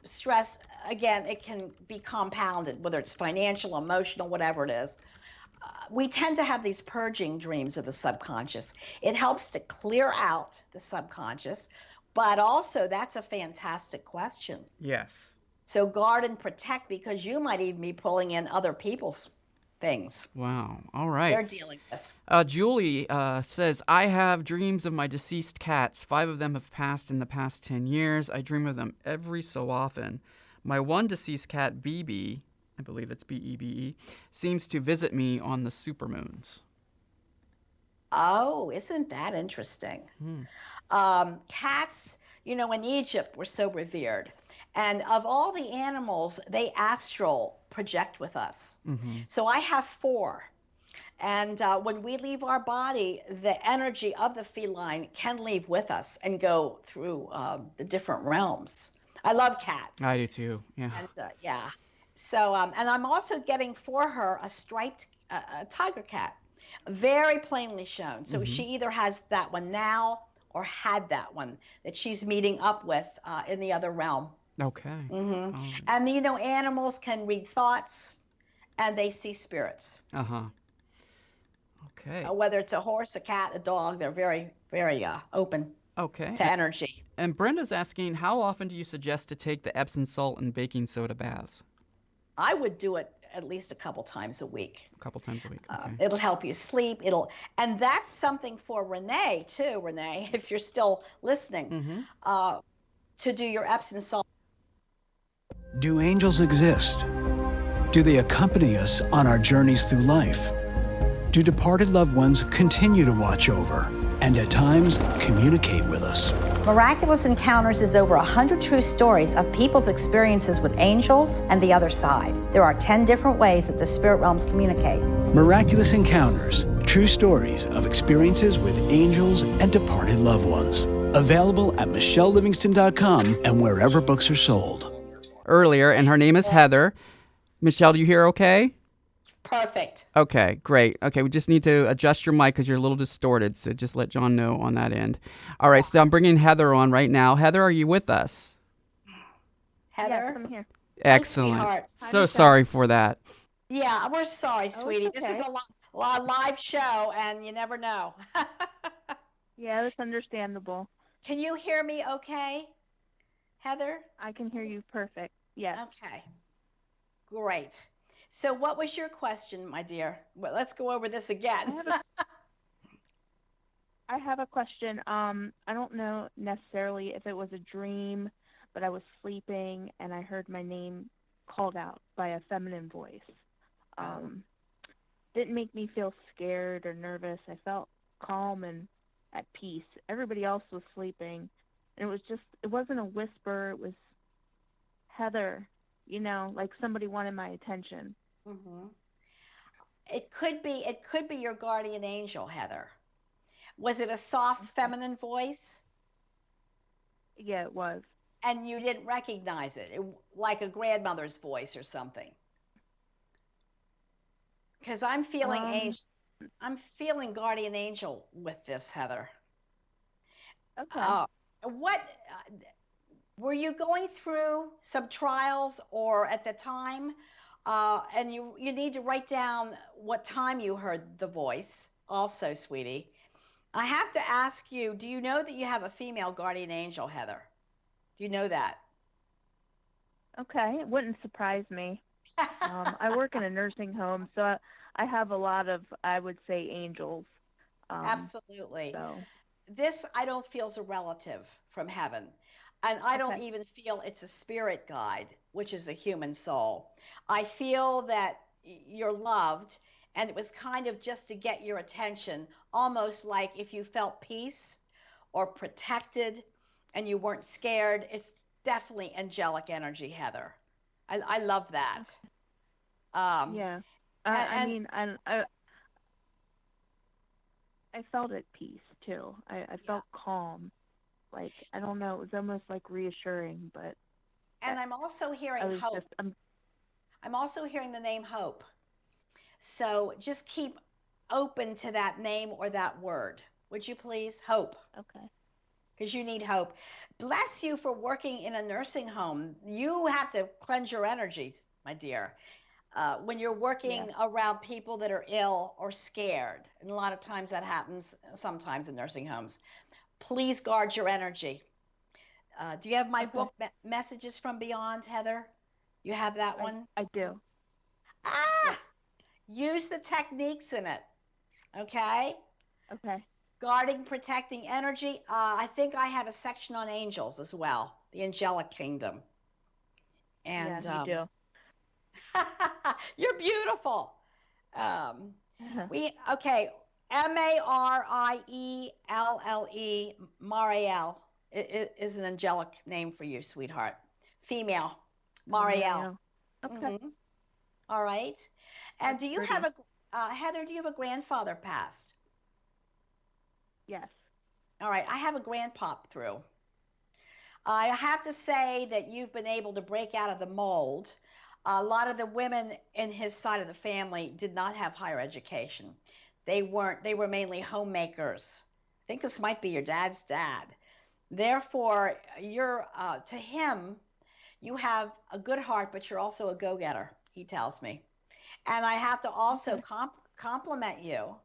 stress, again, it can be compounded, whether it's financial, emotional, whatever it is. We tend to have these purging dreams of the subconscious. It helps to clear out the subconscious, but also that's a fantastic question. Yes. So guard and protect, because you might even be pulling in other people's things Wow. All right. they're dealing with. Julie says, I have dreams of my deceased cats. 5 of them have passed in the past 10 years. I dream of them every so often. My one deceased cat, BB, I believe it's BEBE, seems to visit me on the supermoons. Oh, isn't that interesting? Cats, in Egypt were so revered. And of all the animals, they astral project with us. So I have 4. And when we leave our body, the energy of the feline can leave with us and go through the different realms. I love cats. I do too, yeah. And, yeah. So, and I'm also getting for her a striped tiger cat, very plainly shown. So she either has that one now or had that one that she's meeting up with in the other realm. Okay. And, animals can read thoughts and they see spirits. Okay. Whether it's a horse, a cat, a dog, they're very, very open to energy. And Brenda's asking, how often do you suggest to take the Epsom salt and baking soda baths? I would do it at least a couple times a week. A couple times a week. Okay. It'll help you sleep. And that's something for Renee too, Renee, if you're still listening, to do your Epsom salt. Do angels exist? Do they accompany us on our journeys through life? Do departed loved ones continue to watch over and at times communicate with us? Miraculous Encounters is over 100 true stories of people's experiences with angels and the other side. There are 10 different ways that the spirit realms communicate. Miraculous Encounters, true stories of experiences with angels and departed loved ones. Available at michellelivingston.com and wherever books are sold. Earlier, and her name is Heather. Michelle, do you hear okay? Perfect. Okay, great. Okay, we just need to adjust your mic because you're a little distorted, so just let John know on that end. All right, so I'm bringing Heather on right now. Heather, are you with us? Heather? Yes, I'm here. Excellent. Hi, so sorry for that. Yeah, we're sorry, sweetie. okay. This is a live show, and you never know. Yeah, that's understandable. Can you hear me okay, Heather? I can hear you perfect. Yes. Okay. Great. So what was your question, my dear? Well, let's go over this again. I have a question. I don't know necessarily if it was a dream, but I was sleeping and I heard my name called out by a feminine voice. Didn't make me feel scared or nervous. I felt calm and at peace. Everybody else was sleeping, and it wasn't a whisper. It was Heather, like somebody wanted my attention. It could be your guardian angel, Heather. Was it a soft feminine voice? Yeah, it was. And you didn't recognize it, like a grandmother's voice or something? Because I'm feeling I'm feeling guardian angel with this, Heather. Okay. What were you going through some trials or at the time? And you need to write down what time you heard the voice also, sweetie. I have to ask you, do you know that you have a female guardian angel, Heather? Do you know that? Okay, it wouldn't surprise me. I work in a nursing home, so I have a lot of, I would say, angels. Absolutely. So. This I don't feel is a relative from heaven. And I don't even feel it's a spirit guide, which is a human soul. I feel that you're loved, and it was kind of just to get your attention, almost like if you felt peace or protected and you weren't scared. It's definitely angelic energy, Heather. I love that. Yeah. I felt at peace, too. I felt calm. Like, I don't know, it was almost like reassuring, but. And I'm also hearing hope. I'm also hearing the name Hope. So just keep open to that name or that word. Would you please? Hope. Okay. Because you need hope. Bless you for working in a nursing home. You have to cleanse your energy, my dear. When you're working around people that are ill or scared, and a lot of times that happens sometimes in nursing homes, please guard your energy. Do you have my book, Messages from Beyond, Heather? You have that one? I do. Ah! Use the techniques in it. Okay? Okay. Guarding, protecting energy. I think I have a section on angels as well, the angelic kingdom. And yeah, you do. you're beautiful. Okay. Marielle, Marielle is an angelic name for you, sweetheart. Female, Marielle. Okay. All right. And That's do you pretty. have Heather, do you have a grandfather passed? Yes. All right. I have a grandpop through. I have to say that you've been able to break out of the mold. A lot of the women in his side of the family did not have higher education. They were mainly homemakers. I think this might be your dad's dad. Therefore, to him, you have a good heart, but you're also a go-getter, he tells me. And I have to also compliment you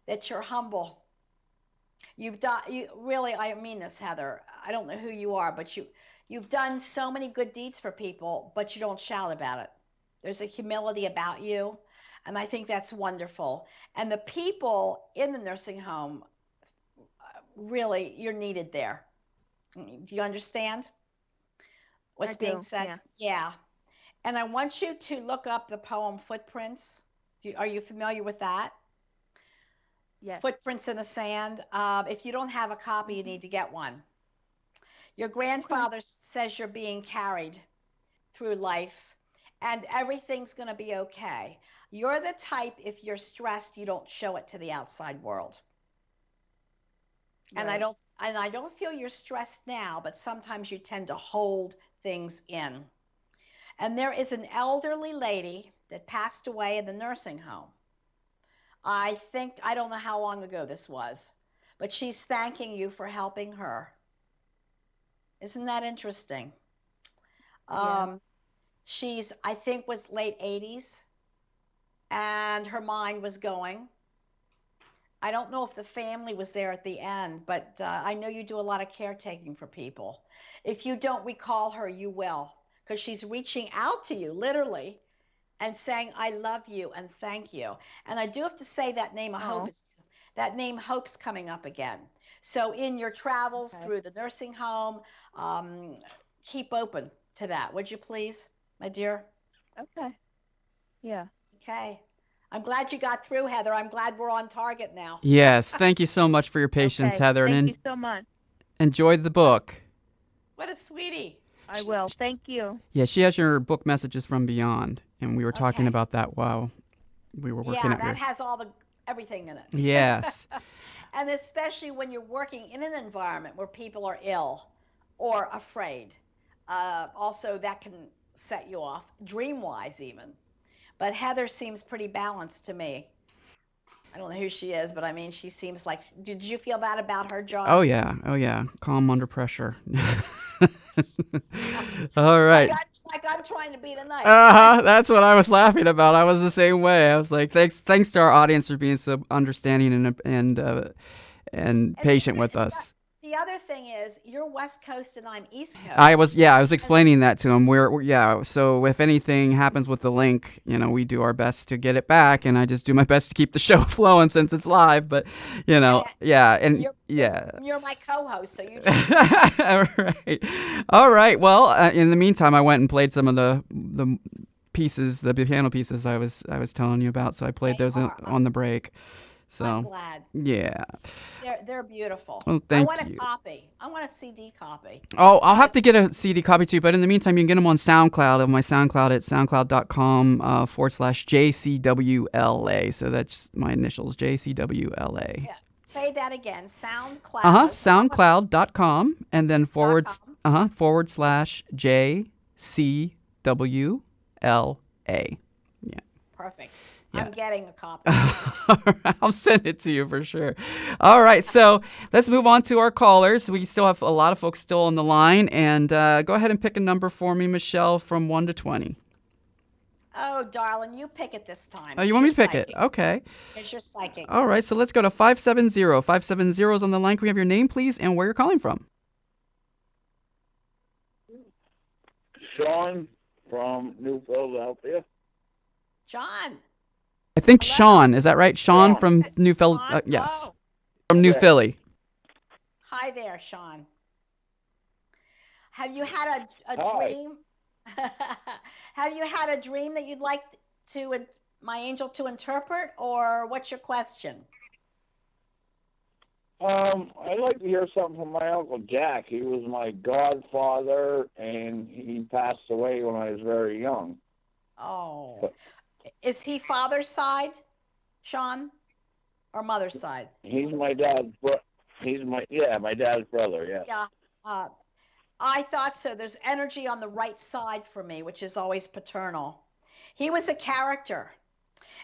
that you're humble. Really, I mean this, Heather. I don't know who you are, but you've done so many good deeds for people, but you don't shout about it. There's a humility about you, and I think that's wonderful. And the people in the nursing home, really, you're needed there. Do you understand what's being said? Yeah. And I want you to look up the poem Footprints. Are you familiar with that? Yes. Footprints in the Sand. If you don't have a copy, you need to get one. Your grandfather says you're being carried through life and everything's going to be okay. You're the type, if you're stressed, you don't show it to the outside world. Right. And I don't feel you're stressed now, but sometimes you tend to hold things in. And there is an elderly lady that passed away in the nursing home. I don't know how long ago this was, but she's thanking you for helping her. Isn't that interesting? Yeah. She's, I think, was late 80s, and her mind was going. I don't know if the family was there at the end, but I know you do a lot of caretaking for people. If you don't recall her, you will, because she's reaching out to you, literally, and saying, I love you and thank you. And I do have to say that name of Hope Hope's coming up again. So in your travels through the nursing home, keep open to that, would you please, my dear? Okay. Yeah. Okay. I'm glad you got through, Heather. I'm glad we're on target now. Yes. Thank you so much for your patience, Heather. Thank you so much. Enjoy the book. What a sweetie. I will. Thank you. Yeah, she has your book, Messages from Beyond, and we were talking about that while we were working. Yeah, that has everything in it. Yes. And especially when you're working in an environment where people are ill or afraid. Also, that can set you off, dream-wise even. But Heather seems pretty balanced to me. I don't know who she is, but I mean, she seems like, did you feel that about her, John? Oh, yeah. Calm under pressure. All right. Like I'm trying to be tonight. That's what I was laughing about. I was the same way. I was like, thanks to our audience for being so understanding and patient with us. The other thing is, you're West Coast and I'm East Coast. I was explaining that to him. So if anything happens with the link, we do our best to get it back, and I just do my best to keep the show flowing since it's live. But you're my co-host, so you. All right. Well, in the meantime, I went and played some of the pieces, the piano pieces I was telling you about. So I played those on the break. So, I'm glad. Yeah. They're beautiful. Oh, thank you. I want a copy. I want a CD copy. Oh, I'll have to get a CD copy too, but in the meantime, you can get them on SoundCloud, my SoundCloud at soundcloud.com /JCWLA. So that's my initials, JCWLA. Yeah. Say that again. SoundCloud. SoundCloud.com and then / JCWLA. Yeah. Perfect. Yeah. I'm getting a copy. I'll send it to you for sure. All right, so let's move on to our callers. We still have a lot of folks still on the line, and go ahead and pick a number for me, Michelle, from 1 to 20. Oh, darling, you pick it this time. Oh, you want me to pick it? Okay. It's your psychic. All right, so let's go to 570. 570 is on the line. Can we have your name, please, and where you're calling from? Sean from New Philadelphia. John. I think Hello. Sean, is that right? Sean Sean. from New Philly. Sean? Yes, Oh, from New Okay. Philly. hi there, Sean. Have you had a Hi. dream? Have you had a dream that you'd like to my angel to interpret, or what's your question? I'd like to hear something from my Uncle Jack. He was my godfather, and he passed away when I was very young. Oh, is he father's side, Sean, or mother's side? He's my dad's my dad's brother, yeah. Yeah, I thought so. There's energy on the right side for me, which is always paternal. He was a character,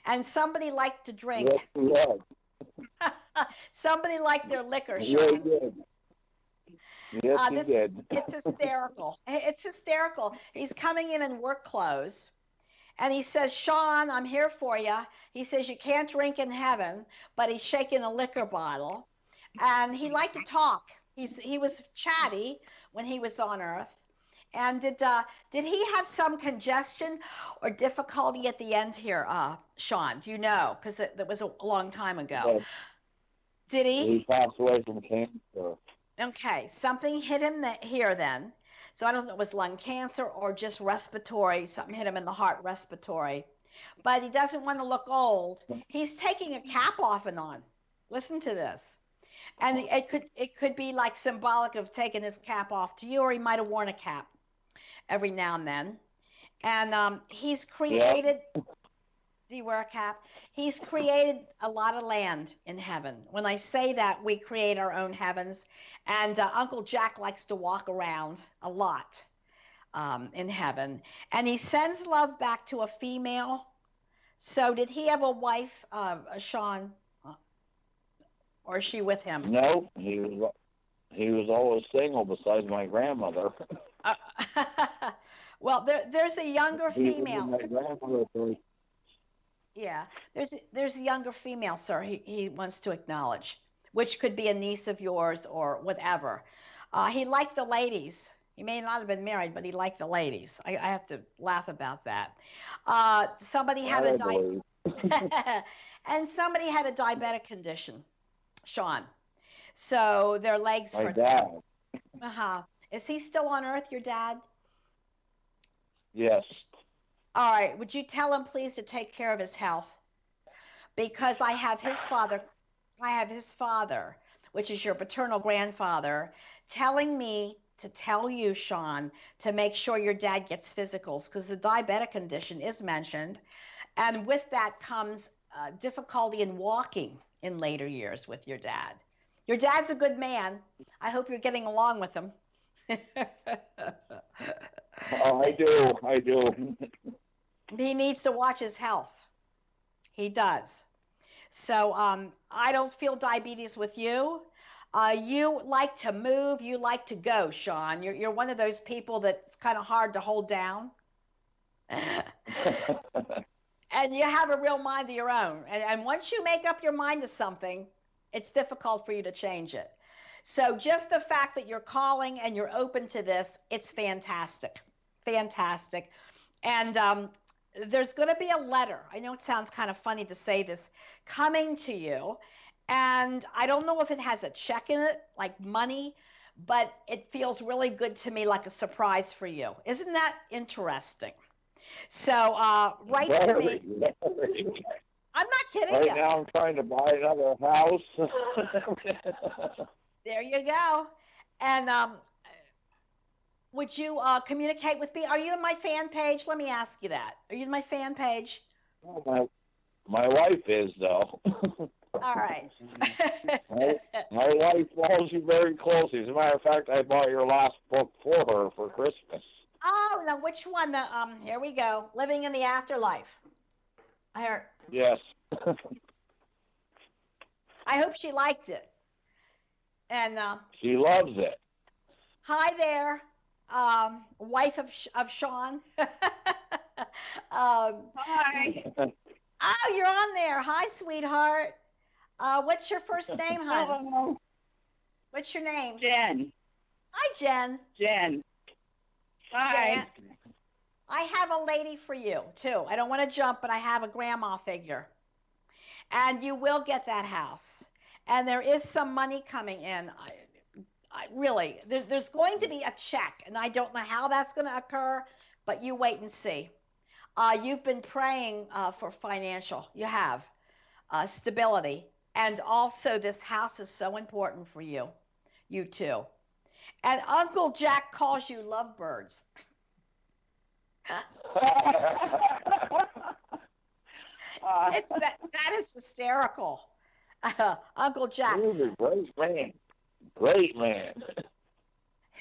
and somebody liked to drink. Yes, he was. Somebody liked their liquor, Yeah, Sean. he did. Yes, he did. It's hysterical. It's hysterical. He's coming in work clothes, and he says, Sean, I'm here for you. He says, you can't drink in heaven, but he's shaking a liquor bottle. And he liked to talk. He was chatty when he was on Earth. And did he have some congestion or difficulty at the end here, Sean? Do you know? Because that was a long time ago. Yes. Did he? He passed away from cancer. Okay, something hit him here then. So I don't know if it was lung cancer or just respiratory. Something hit him in the heart, respiratory. But he doesn't want to look old. He's taking a cap off and on. Listen to this. And it could be like symbolic of taking his cap off to you, or he might have worn a cap every now and then. And he's created... Yep. Do you wear a cap? He's created a lot of land in heaven. When I say that, we create our own heavens. And Uncle Jack likes to walk around a lot in heaven. And he sends love back to a female. So did he have a wife, Sean? Or is she with him? No, he was always single besides my grandmother. Well, there's a younger female. My grandmother first. Yeah, there's a younger female, sir, he wants to acknowledge, which could be a niece of yours or whatever. He liked the ladies. He may not have been married, but he liked the ladies. I have to laugh about that. Somebody had and somebody had a diabetic condition, Sean. So their legs My hurt. dad. Uh-huh. Is he still on Earth, your dad? Yes. All right, would you tell him, please, to take care of his health? Because I have his father, which is your paternal grandfather, telling me to tell you, Sean, to make sure your dad gets physicals, because the diabetic condition is mentioned. And with that comes difficulty in walking in later years with your dad. Your dad's a good man. I hope you're getting along with him. Oh, I do. He needs to watch his health. He does. So I don't feel diabetes with you. You like to move. You like to go, Sean. You're one of those people that's kind of hard to hold down. And you have a real mind of your own. And once you make up your mind to something, it's difficult for you to change it. So just the fact that you're calling and you're open to this, it's fantastic. Fantastic. And there's going to be a letter. I know it sounds kind of funny to say this, coming to you. And I don't know if it has a check in it, like money, but it feels really good to me, like a surprise for you. Isn't that interesting? So write to me. I'm not kidding you. Right now I'm trying to buy another house. There you go. And would you communicate with me? Are you in my fan page? Let me ask you that. Are you in my fan page? Oh, my wife is, though. All right. my wife follows you very closely. As a matter of fact, I bought your last book for her for Christmas. Oh, now which one? Here we go. Living in the Afterlife. I heard. Yes. I hope she liked it. And she loves it. Hi there, wife of Sean. Hi. Oh, you're on there. Hi, sweetheart. What's your first name, hon? Hello. What's your name? Jen. Hi, Jen. Jen. Hi. Jan, I have a lady for you, too. I don't want to jump, but I have a grandma figure. And you will get that house. And there is some money coming in. Really, there's going to be a check, and I don't know how that's going to occur, but you wait and see. You've been praying for financial. You have stability. And also, this house is so important for you. You too. And Uncle Jack calls you lovebirds. That is hysterical. Uncle Jack. He was a great man. Great man.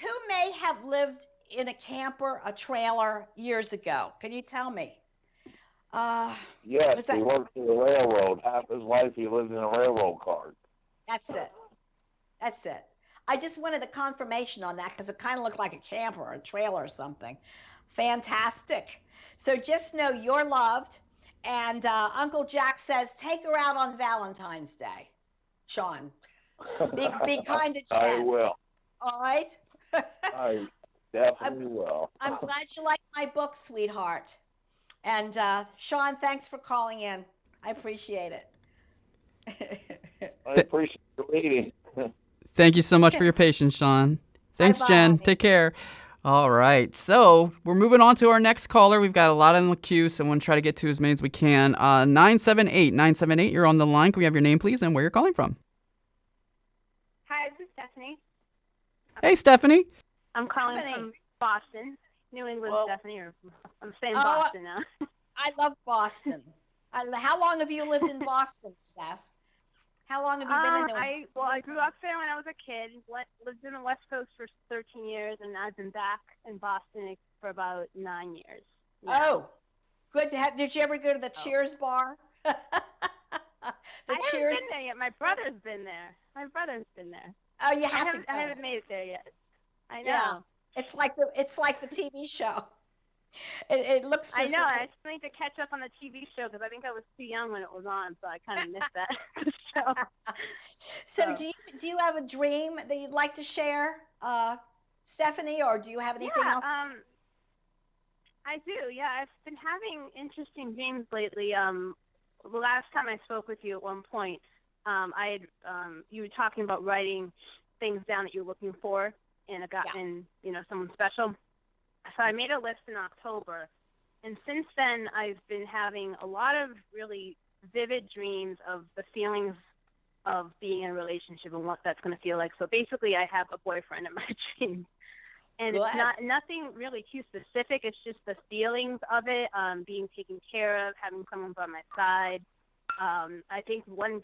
Who may have lived in a camper, a trailer years ago? Can you tell me? Yes, he worked for the railroad. Half his life he lived in a railroad car. That's it. That's it. I just wanted a confirmation on that because it kind of looked like a camper or a trailer or something. Fantastic. So just know you're loved. And Uncle Jack says, take her out on Valentine's Day, Sean. Be kind to Jen. I will. All right? I definitely will. I'm glad you like my book, sweetheart. And Sean, thanks for calling in. I appreciate it. I appreciate the reading. Thank you so much for your patience, Sean. Thanks, Bye-bye. Jen. Take care. All right, so we're moving on to our next caller. We've got a lot in the queue, so I'm going to try to get to as many as we can. 978, you're on the line. Can we have your name, please, and where you're calling from? Hi, this is Stephanie. Hey, Stephanie. I'm calling Stephanie. from Boston, New England, Well- Stephanie, or I'm saying Boston now. I love Boston. How long have you lived in Boston, Steph? How long have you been in New England? I grew up there when I was a kid, lived in the West Coast for 13 years, and I've been back in Boston for about 9 years. now. Oh, good to have. Did you ever go to the Cheers bar? The I haven't been there yet. My brother's been there. Oh, you I have to haven't, go. I haven't made it there yet. I know. Yeah. It's like the TV show. It looks just I know. like I still need to catch up on the TV show because I think I was too young when it was on, so I kind of missed that show. So do you have a dream that you'd like to share, Stephanie, or do you have anything else? I do. Yeah, I've been having interesting dreams lately. The last time I spoke with you at one point, you were talking about writing things down that you're looking for in someone special. So I made a list in October, and since then I've been having a lot of really vivid dreams of the feelings of being in a relationship and what that's going to feel like. So basically, I have a boyfriend in my dreams, and Good. it's nothing really too specific. It's just the feelings of it, being taken care of, having someone by my side. I think one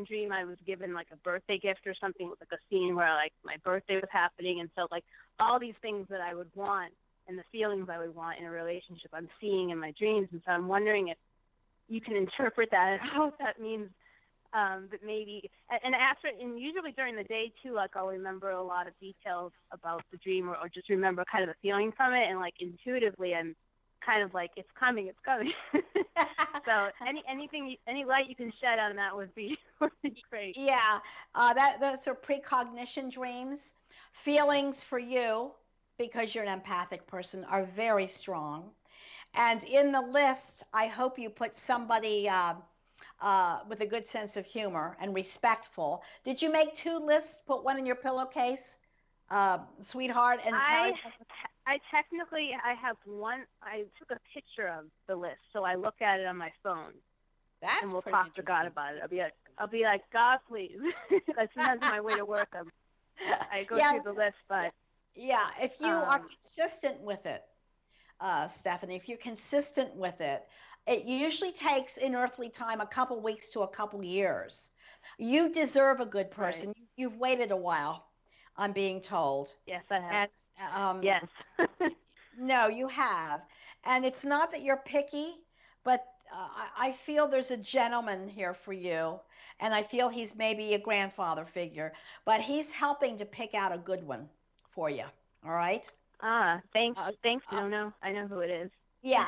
dream I was given like a birthday gift or something with like a scene where like my birthday was happening, and so like all these things that I would want and the feelings I would want in a relationship I'm seeing in my dreams. And so I'm wondering if you can interpret that and how that means that maybe, and usually during the day too, like I'll remember a lot of details about the dream or just remember kind of the feeling from it. And like intuitively, I'm kind of like, it's coming. So any light you can shed on that would be great. Yeah, those are precognition dreams. Feelings for you, because you're an empathic person, are very strong. And in the list, I hope you put somebody with a good sense of humor and respectful. Did you make two lists? Put one in your pillowcase, sweetheart, and I technically have one. I took a picture of the list, so I look at it on my phone. That's and we'll pretty talk to God about it. I'll be like, God, please. That's sometimes my way to work. I go through the list, but yeah, if you are consistent with it, Stephanie, if you're consistent with it, it usually takes in earthly time a couple weeks to a couple years. You deserve a good person. Right. You've waited a while, I'm being told. Yes, I have. And yes. no, you have. And it's not that you're picky, but I feel there's a gentleman here for you, and I feel he's maybe a grandfather figure, but he's helping to pick out a good one for you. All right? Thanks. No, I know who it is. Yeah.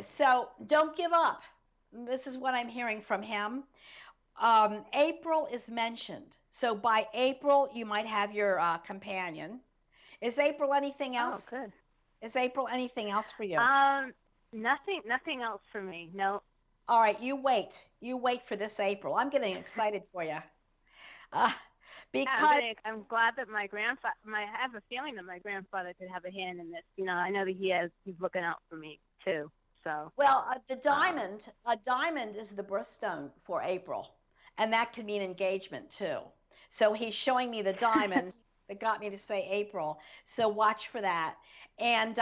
So don't give up. This is what I'm hearing from him. April is mentioned. So by April, you might have your companion. Is April anything else? Oh, good. Is April anything else for you? Nothing else for me. No. All right, you wait. You wait for this April. I'm getting excited for you. Because I'm glad that my grandfather. I have a feeling that my grandfather could have a hand in this. You know, I know that he's looking out for me too. So. Well, a diamond is the birthstone for April, and that could mean engagement too. So he's showing me the diamond that got me to say April. So watch for that. And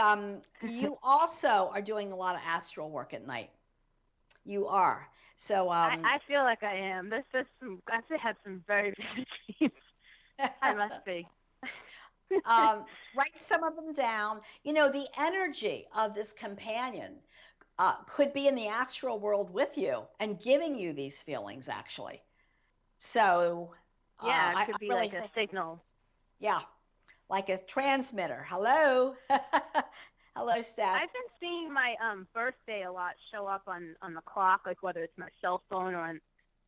you also are doing a lot of astral work at night. You are. So I feel like I am. I've had some very vivid dreams. I must be. Write some of them down. You know, the energy of this companion could be in the astral world with you and giving you these feelings, actually. So yeah, it could be like a signal. Yeah, like a transmitter. Hello. Hello, Steph. I've been seeing my birthday a lot show up on the clock, like whether it's my cell phone or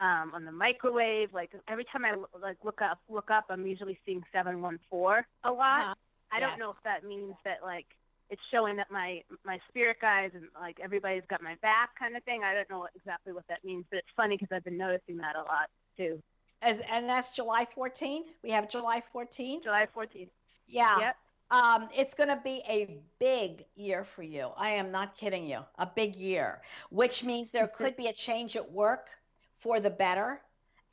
on the microwave. Like every time I look up, I'm usually seeing 714 a lot. I don't know if that means that like it's showing that my spirit guides and like everybody's got my back kind of thing. I don't know exactly what that means, but it's funny because I've been noticing that a lot too. And that's July 14th. We have July 14th. July 14th. Yeah. Yep. It's going to be a big year for you. I am not kidding you. A big year, which means there could be a change at work for the better.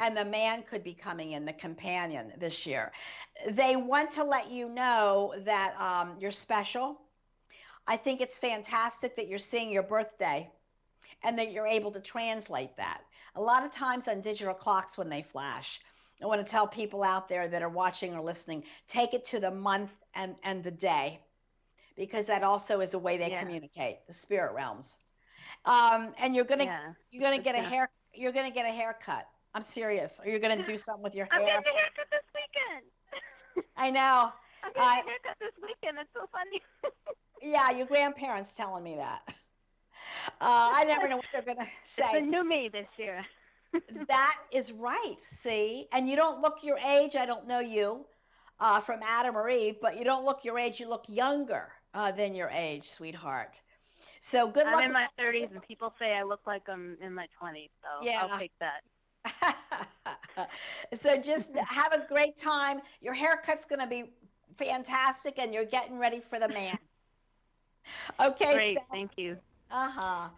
And the man could be coming in, the companion this year. They want to let you know that you're special. I think it's fantastic that you're seeing your birthday and that you're able to translate that. A lot of times on digital clocks when they flash, I want to tell people out there that are watching or listening, take it to the month and the day, because that also is a way they communicate, the spirit realms. And you're gonna get a haircut. I'm serious. Or you're gonna do something with your hair. I'm getting a haircut this weekend. I know. I'm getting a haircut this weekend. It's so funny. Yeah, your grandparents telling me that. I never know what they're gonna say. It's a new me this year. That is right. See, and you don't look your age. I don't know you from Adam or Eve, but you don't look your age. You look younger than your age, sweetheart. So good luck. I'm in my 30s, and people say I look like I'm in my 20s. So I'll take that. So just have a great time. Your haircut's going to be fantastic, and you're getting ready for the man. Okay. Great. Thank you.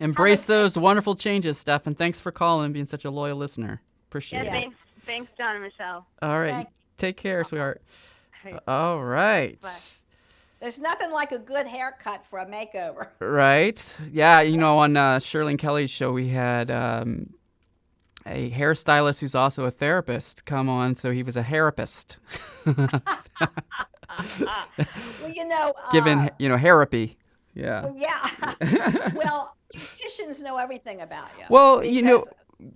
Embrace those wonderful changes, Steph, and thanks for calling and being such a loyal listener. Appreciate it. Thanks, John and Michelle. All right. Thanks. Take care, sweetheart. All right. Bye. There's nothing like a good haircut for a makeover. Right. Yeah, you know, on Shirley and Kelly's show, we had a hairstylist who's also a therapist come on, so he was a therapist. Well, you know. Giving, therapy. Yeah. Well, yeah. Well, beauticians know everything about you. Well,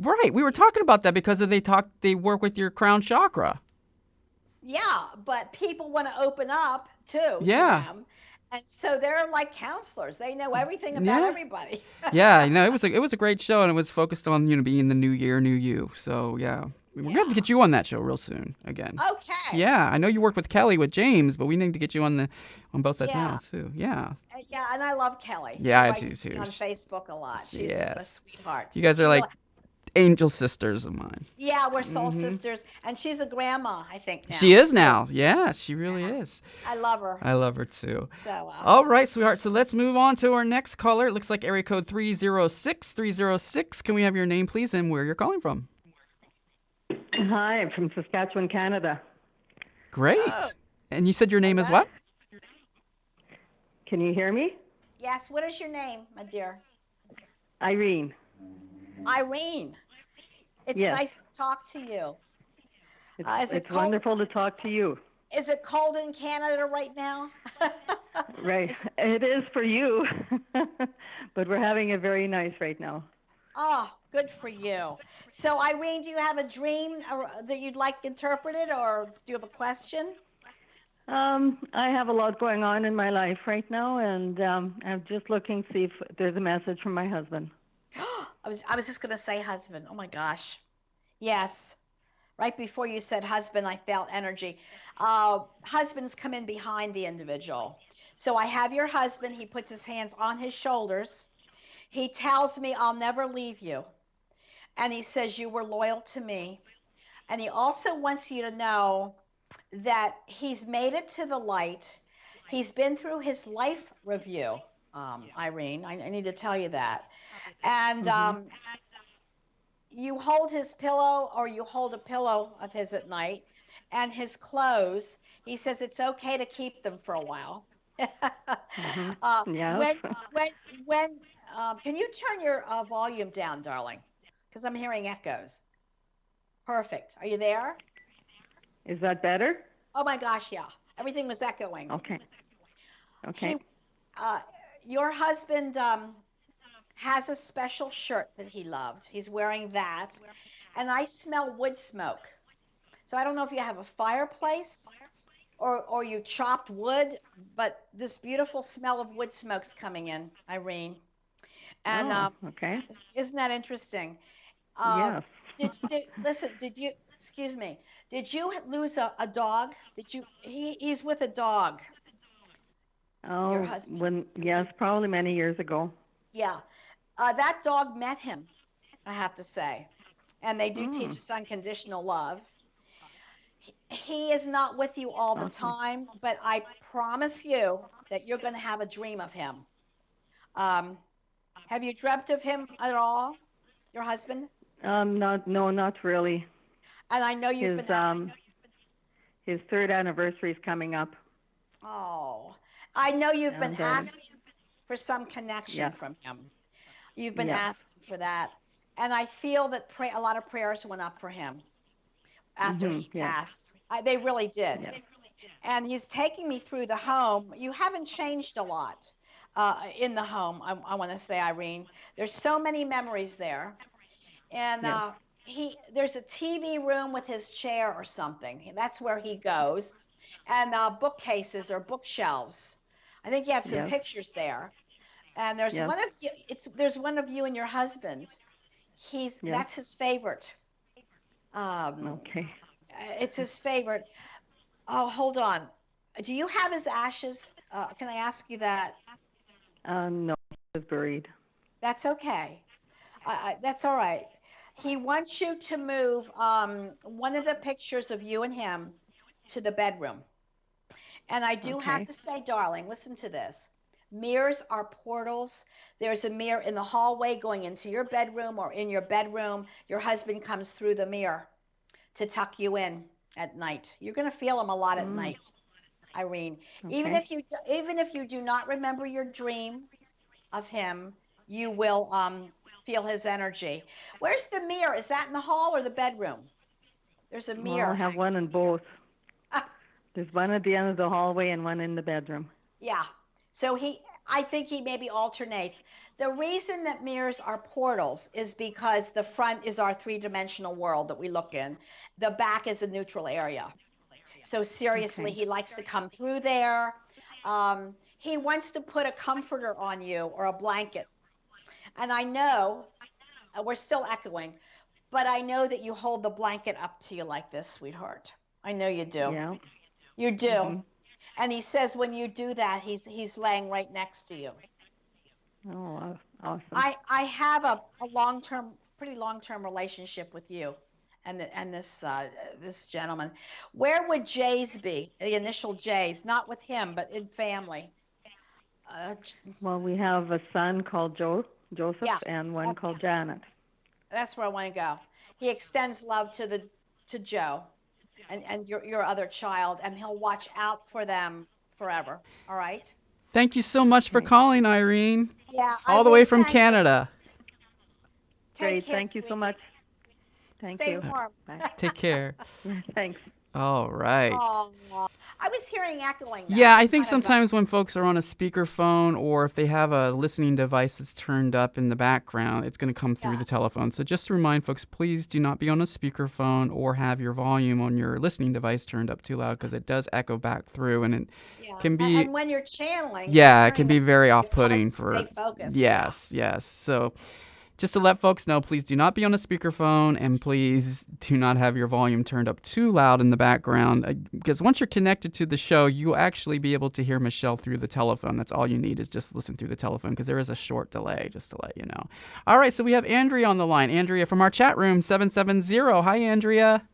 right. We were talking about that because they work with your crown chakra. Yeah, but people want to open up too. Yeah. To them. And so they're like counselors. They know everything about everybody. Yeah, it was a great show, and it was focused on being the new year, new you. So yeah. We're going to have to get you on that show real soon again. Okay. Yeah, I know you worked with Kelly with James, but we need to get you on both sides now too. Yeah. Yeah, and I love Kelly. Yeah, I do too. On Facebook a lot. She's a sweetheart. You guys are like angel sisters of mine. Yeah, we're soul sisters, and she's a grandma, I think now. She is now. Yeah, she really is. I love her. I love her too. So. All right, sweetheart. So let's move on to our next caller. It looks like area code 306. 306. Can we have your name, please, and where you're calling from? Hi, I'm from Saskatchewan, Canada. Great. And you said your name is what? Can you hear me? Yes. What is your name, my dear? Irene. Irene. It's nice to talk to you. It's wonderful to talk to you. Is it cold in Canada right now? Right. It is for you. But we're having it very nice right now. Oh, good for you. So, Irene, do you have a dream that you'd like interpreted, or do you have a question? I have a lot going on in my life right now, and I'm just looking to see if there's a message from my husband. I was just going to say husband. Oh, my gosh. Yes. Right before you said husband, I felt energy. Husbands come in behind the individual. So I have your husband. He puts his hands on his shoulders. He tells me, I'll never leave you. And he says, you were loyal to me. And he also wants you to know that he's made it to the light. He's been through his life review, Irene. I need to tell you that. And you hold his pillow, or you hold a pillow of his at night, and his clothes. He says it's okay to keep them for a while. Yes. When can you turn your volume down, darling? Because I'm hearing echoes. Perfect. Are you there? Is that better? Oh my gosh, yeah. Everything was echoing. Okay. Okay. Your husband has a special shirt that he loved. He's wearing that. And I smell wood smoke. So I don't know if you have a fireplace or you chopped wood, but this beautiful smell of wood smoke's coming in, Irene. And okay. Isn't that interesting? Yes. Did you lose a dog? He's with a dog. Oh, your husband. Yes, probably many years ago. Yeah. That dog met him, I have to say. And they do teach us unconditional love. He is not with you all the time, but I promise you that you're going to have a dream of him. Have you dreamt of him at all, your husband? Not really. And I know you've been... His third anniversary is coming up. Oh, I know you've been asking for some connection from him. You've been asking for that. And I feel that a lot of prayers went up for him after he passed. They really did. Yeah. And he's taking me through the home. You haven't changed a lot in the home, I want to say, Irene. There's so many memories there. And there's a TV room with his chair or something. That's where he goes. And bookcases or bookshelves. I think you have some pictures there. And there's one of you. There's one of you and your husband. That's his favorite. Okay. It's his favorite. Oh, hold on. Do you have his ashes? Can I ask you that? No, he was buried. That's okay. That's all right. He wants you to move one of the pictures of you and him to the bedroom. And I do have to say, darling, listen to this. Mirrors are portals. There's a mirror in the hallway going into your bedroom, or in your bedroom. Your husband comes through the mirror to tuck you in at night. You're going to feel him a lot at night, Irene. Okay. Even if you do not remember your dream of him, you will feel his energy. Where's the mirror? Is that in the hall or the bedroom? There's a mirror. Well, I have one in both. There's one at the end of the hallway and one in the bedroom. Yeah. So I think he maybe alternates. The reason that mirrors are portals is because the front is our three-dimensional world that we look in. The back is a neutral area. So seriously, he likes to come through there. He wants to put a comforter on you or a blanket. And I know, we're still echoing, but I know that you hold the blanket up to you like this, sweetheart. I know you do. Yeah. You do. And he says when you do that, he's laying right next to you. Oh, awesome. I have a pretty long-term relationship with you and this gentleman. Where would J's be? The initial J's, not with him, but in family. Well, we have a son called Joseph and one called Janet. That's where I want to go. He extends love to Joe. And your other child, and he'll watch out for them forever. All right? Thank you so much for calling, Irene. Yeah. All the way from Canada. Great. Thank you so much. Thank you. Stay warm. Take care. Thanks. All right. Oh, I was hearing echoing. Yeah, I think sometimes when folks are on a speakerphone or if they have a listening device that's turned up in the background, it's going to come through the telephone. So just to remind folks, please do not be on a speakerphone or have your volume on your listening device turned up too loud because it does echo back through and it can be... And when you're channeling... Yeah, it can be very off-putting for... Stay focused. Yes. So... just to let folks know, please do not be on a speakerphone, and please do not have your volume turned up too loud in the background, because once you're connected to the show, you'll actually be able to hear Michele through the telephone. That's all you need is just listen through the telephone, because there is a short delay, just to let you know. All right, so we have Andrea on the line. Andrea from our chat room, 770. Hi, Andrea.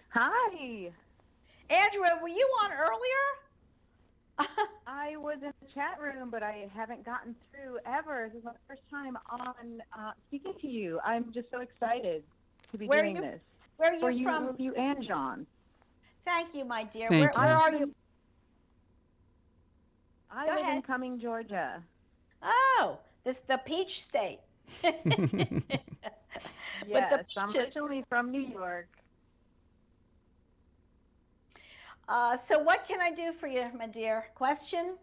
Hi. Andrea, were you on earlier? I was in the chat room, but I haven't gotten through ever. This is my first time on speaking to you. I'm just so excited to be doing this. Where are you from? For you and John. Thank you, my dear. Thank Where you. are you? I Go live ahead. in Cumming, Georgia. Oh, this the Peach State. Yes, I'm originally from New York. So what can I do for you, my dear? Question?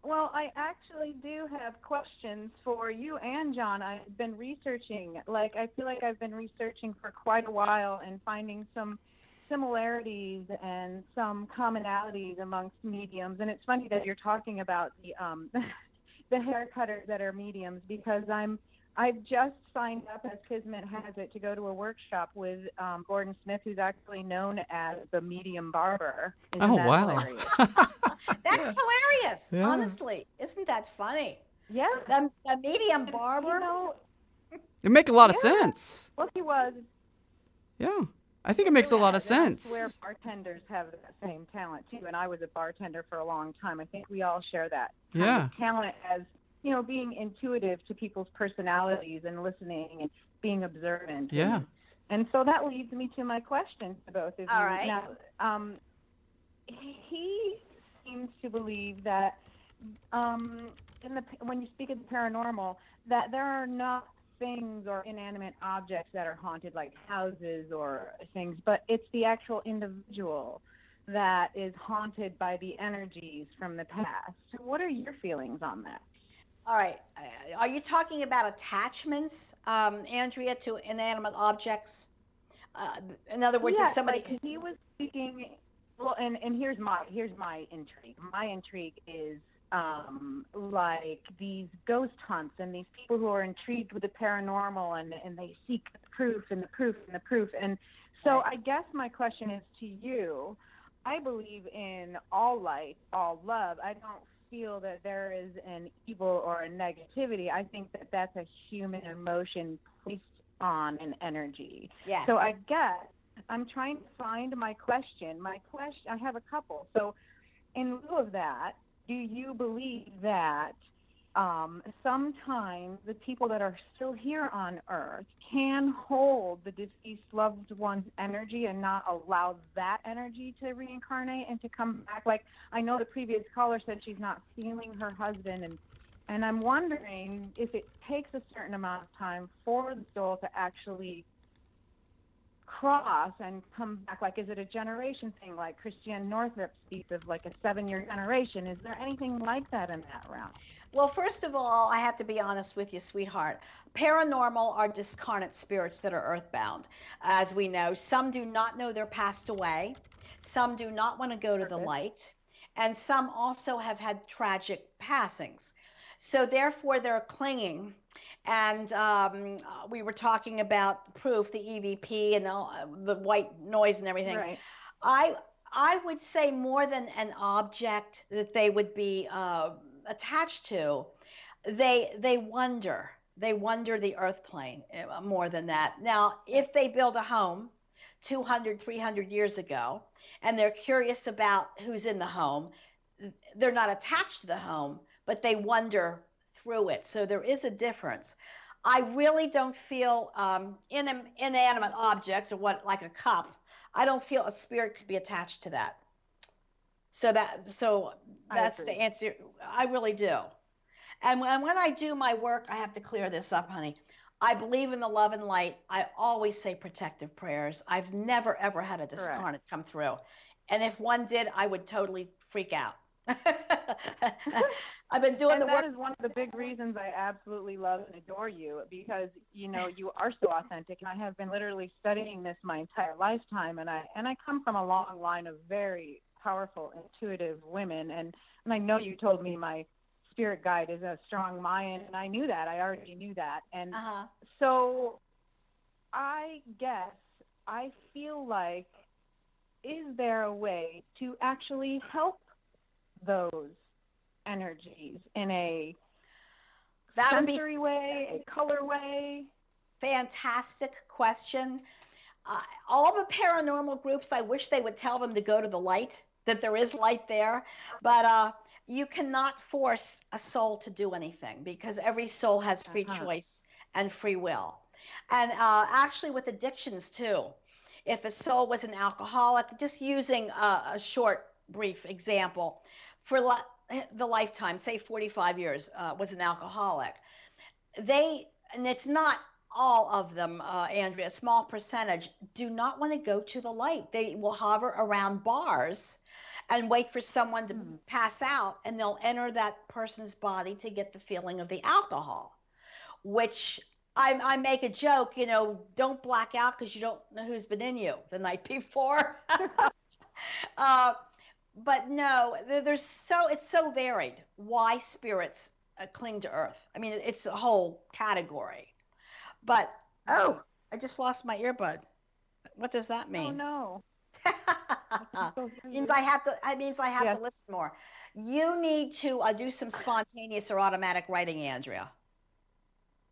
Well, I actually do have questions for you and John. I've been researching, I feel like I've been researching for quite a while and finding some similarities and some commonalities amongst mediums. And it's funny that you're talking about the the hair cutters that are mediums, because I've just signed up, as Kismet has it, to go to a workshop with Gordon Smith, who's actually known as the medium barber. Isn't that wow. hilarious? That's hilarious, Yeah. honestly. Isn't that funny? Yeah. The medium barber? You know, It makes a lot of sense. well, he was. Yeah. I think it makes a lot of sense. I swear bartenders have that same talent, too. And I was a bartender for a long time. I think we all share that kind of talent as, being intuitive to people's personalities and listening and being observant. Yeah. And so that leads me to my question to both of you. All right. Now, he seems to believe that when you speak of the paranormal, that there are not things or inanimate objects that are haunted, like houses or things, but it's the actual individual that is haunted by the energies from the past. So what are your feelings on that? All right. Are you talking about attachments, Andrea, to inanimate objects? In other words, yeah, is somebody... like he was speaking... Well, and here's my intrigue. My intrigue is like these ghost hunts and these people who are intrigued with the paranormal and they seek the proof and the proof and the proof. And so I guess my question is to you. I believe in all light, all love. I don't feel that there is an evil or a negativity. I think that that's a human emotion placed on an energy. Yes. So I guess I'm trying to find my question. I have a couple. So in lieu of that, do you believe that sometimes the people that are still here on Earth can hold the deceased loved one's energy and not allow that energy to reincarnate and to come back? Like, I know the previous caller said she's not feeling her husband, and I'm wondering if it takes a certain amount of time for the soul to actually cross and come back. Like, is it a generation thing, like Christiane Northrup speaks of, like a 7-year generation? Is there anything like that in that realm? Well, first of all, I have to be honest with you, sweetheart. Paranormal are discarnate spirits that are earthbound. As we know, some do not know they're passed away. Some do not want to go to the light. And some also have had tragic passings. So therefore, they're clinging. And we were talking about proof, the EVP and the white noise and everything. Right. I would say more than an object that they would be attached to, they wonder the earth plane more than that. Now, if they build a home 200, 300 years ago, and they're curious about who's in the home, they're not attached to the home, but they wonder through it. So there is a difference. I really don't feel inanimate objects or what, like a cup. I don't feel a spirit could be attached to that. So that's the answer. I really do. And when I do my work, I have to clear this up, honey. I believe in the love and light. I always say protective prayers. I've never, ever had a discarnate come through. And if one did, I would totally freak out. I've been doing the work. That is one of the big reasons I absolutely love and adore you, because you are so authentic, and I have been literally studying this my entire lifetime, and I come from a long line of very powerful, intuitive women, and I know you told me my spirit guide is as strong Mayan, and I knew that. I already knew that. And Uh-huh. so I guess I feel like, is there a way to actually help those energies in a sensory way, a color way? Fantastic question. All the paranormal groups, I wish they would tell them to go to the light, that there is light there. But you cannot force a soul to do anything, because every soul has free choice and free will. And actually with addictions too, if a soul was an alcoholic, just using a short, brief example, for the lifetime, say 45 years, was an alcoholic, and it's not all of them, Andrea, a small percentage, do not want to go to the light. They will hover around bars and wait for someone to pass out, and they'll enter that person's body to get the feeling of the alcohol, which I make a joke, don't black out because you don't know who's been in you the night before. But no, it's so varied why spirits cling to earth. I mean, it's a whole category. But I just lost my earbud. What does that mean? Oh no. means I have to listen more. You need to do some spontaneous or automatic writing, Andrea.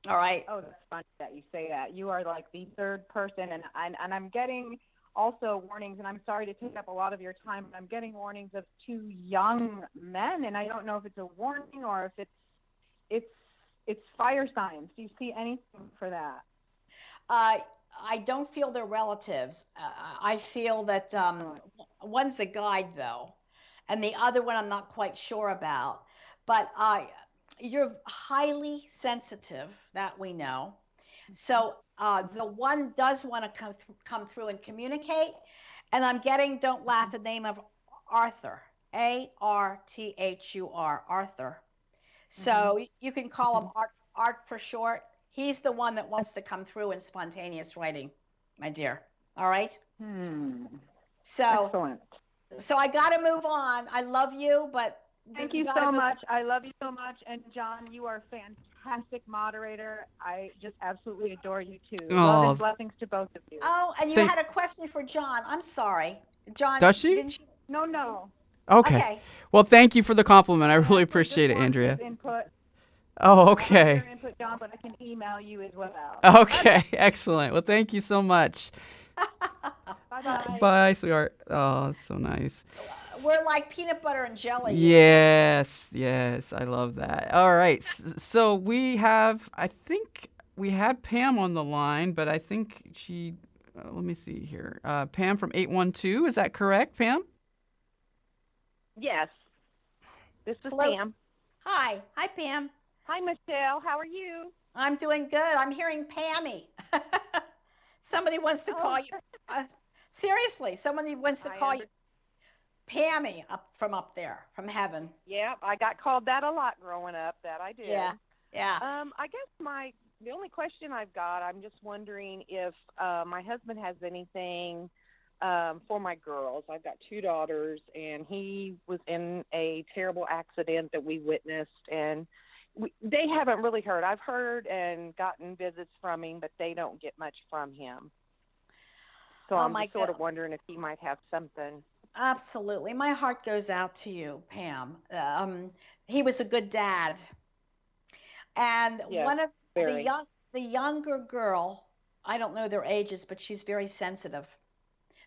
All right. Oh, that's funny that you say that. You are like the third person, and I'm getting also warnings, and I'm sorry to take up a lot of your time, but I'm getting warnings of two young men, and I don't know if it's a warning or if it's fire signs. Do you see anything for that? I don't feel they're relatives. I feel that one's a guide, though, and the other one I'm not quite sure about. But you're highly sensitive, that we know. So the one does want to come through and communicate. And I'm getting, don't laugh, the name of Arthur, Arthur, Arthur. So you can call him Art for short. He's the one that wants to come through in spontaneous writing, my dear. All right? So, excellent. So I got to move on. I love you, but thank you so much. I love you so much. And John, you are a fantastic moderator. I just absolutely adore you too. Oh. Love and blessings to both of you. Oh, and you had a question for John. I'm sorry. John, does she? Didn't she? No. Okay. Well, thank you for the compliment. I really appreciate it, Andrea. Input. Oh, okay. I input, John, but I can email you as well. Okay, excellent. Well, thank you so much. Bye-bye. Bye, sweetheart. Oh, that's so nice. We're like peanut butter and jelly. Yes, I love that. All right, so I think we had Pam on the line, but I think she, let me see here. Pam from 812, is that correct, Pam? Yes. This is Hello. Pam. Hi, Pam. Hi, Michelle. How are you? I'm doing good. I'm hearing Pammy. Somebody wants to call you. Seriously, somebody wants to call you Pammy up there, from heaven. Yeah, I got called that a lot growing up. That I did. Yeah. I guess the only question I've got, I'm just wondering if my husband has anything for my girls. I've got two daughters, and he was in a terrible accident that we witnessed, and they haven't really heard. I've heard and gotten visits from him, but they don't get much from him. So I'm just sort of wondering if he might have something. Absolutely. My heart goes out to you, Pam. He was a good dad. And one of the younger girl, I don't know their ages, but she's very sensitive.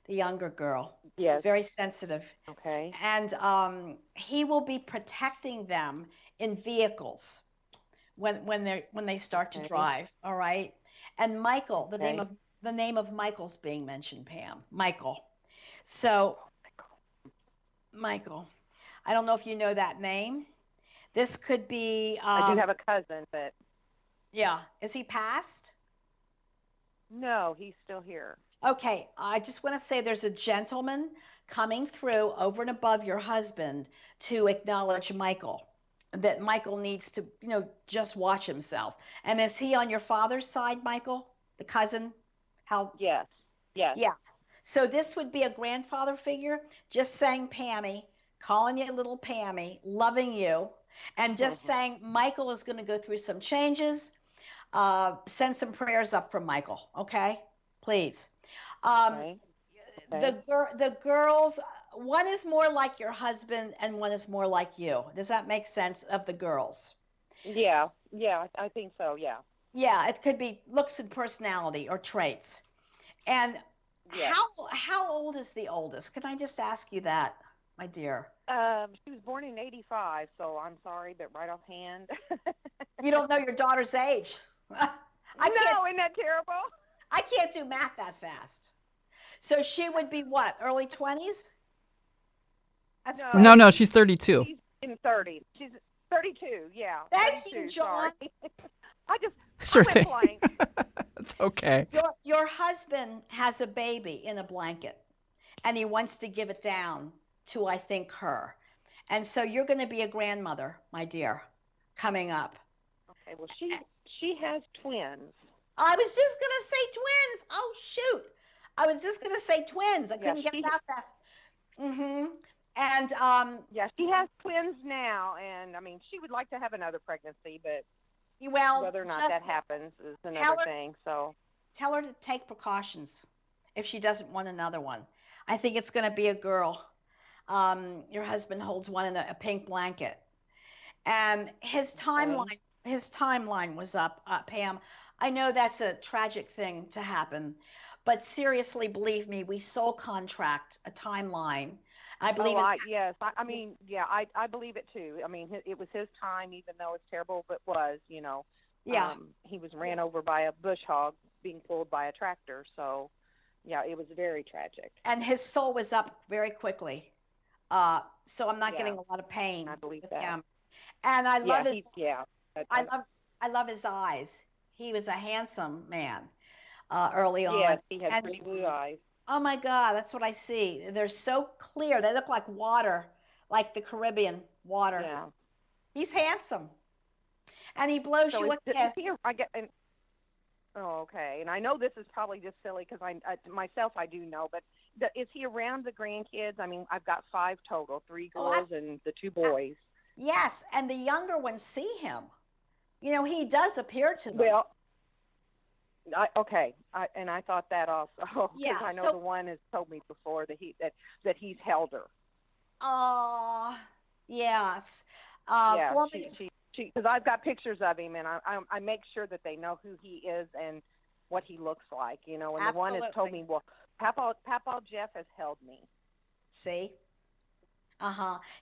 The younger girl. Yes. Is very sensitive. Okay. And he will be protecting them in vehicles when they start to drive. All right. And Michael, the name of Michael's being mentioned, Pam. Michael. So Michael, I don't know if you know that name. This could be. I do have a cousin, but. Yeah. Is he passed? No, he's still here. Okay. I just want to say there's a gentleman coming through over and above your husband to acknowledge Michael. That Michael needs to, just watch himself. And is he on your father's side, Michael? The cousin? Yes. Yeah. So this would be a grandfather figure. Just saying, Pammy, calling you little Pammy, loving you, and just saying Michael is going to go through some changes. Send some prayers up for Michael, okay? Please. Okay. The girls, one is more like your husband and one is more like you. Does that make sense of the girls? Yeah, I think so, yeah. Yeah, it could be looks and personality or traits. And Yeah. how old is the oldest? Can I just ask you that, my dear? She was born in 85, so I'm sorry, but right offhand. You don't know your daughter's age. No, isn't that terrible? I can't do math that fast. So she would be what, early 20s? No, she's 32. She's in 30. She's 32, yeah. Thank 32, you, John. Sorry. Sure I thing. went blank. It's okay. Your husband has a baby in a blanket, and he wants to give it down to, I think, her. And so you're going to be a grandmother, my dear, coming up. Okay, well, she has twins. I was just going to say twins. Oh, shoot. I was just going to say twins. I couldn't get out that. Mm-hmm. And yeah, she has twins now, and I mean, she would like to have another pregnancy, but whether or not that happens is another thing. So tell her to take precautions if she doesn't want another one. I think it's going to be a girl. Your husband holds one in a pink blanket, and his timeline was up, Pam. I know that's a tragic thing to happen, but seriously, believe me, we soul contract a timeline. I believe yes. I mean, yeah, I believe it too. I mean, it was his time, even though it's terrible, but was, you know. Yeah. He was ran over by a bush hog being pulled by a tractor. So, yeah, it was very tragic. And his soul was up very quickly. So I'm not getting a lot of pain. I believe with that. him. And I love his. I love his eyes. He was a handsome man early on. Yes, he had pretty blue eyes. Oh my God, that's what I see. They're so clear. They look like water, like the Caribbean water. Yeah. He's handsome. And he blows you a kiss. Oh, okay. And I know this is probably just silly because I do know, but is he around the grandkids? I mean, I've got 5 total, 3 girls and the 2 boys. Yes, and the younger ones see him. You know, he does appear to them. Well, I thought that also. Yeah, I know the one has told me before that he's held her. Oh, yes. Because I've got pictures of him, and I make sure that they know who he is and what he looks like, you know. And Absolutely. The one has told me, well, Papa Jeff has held me. See?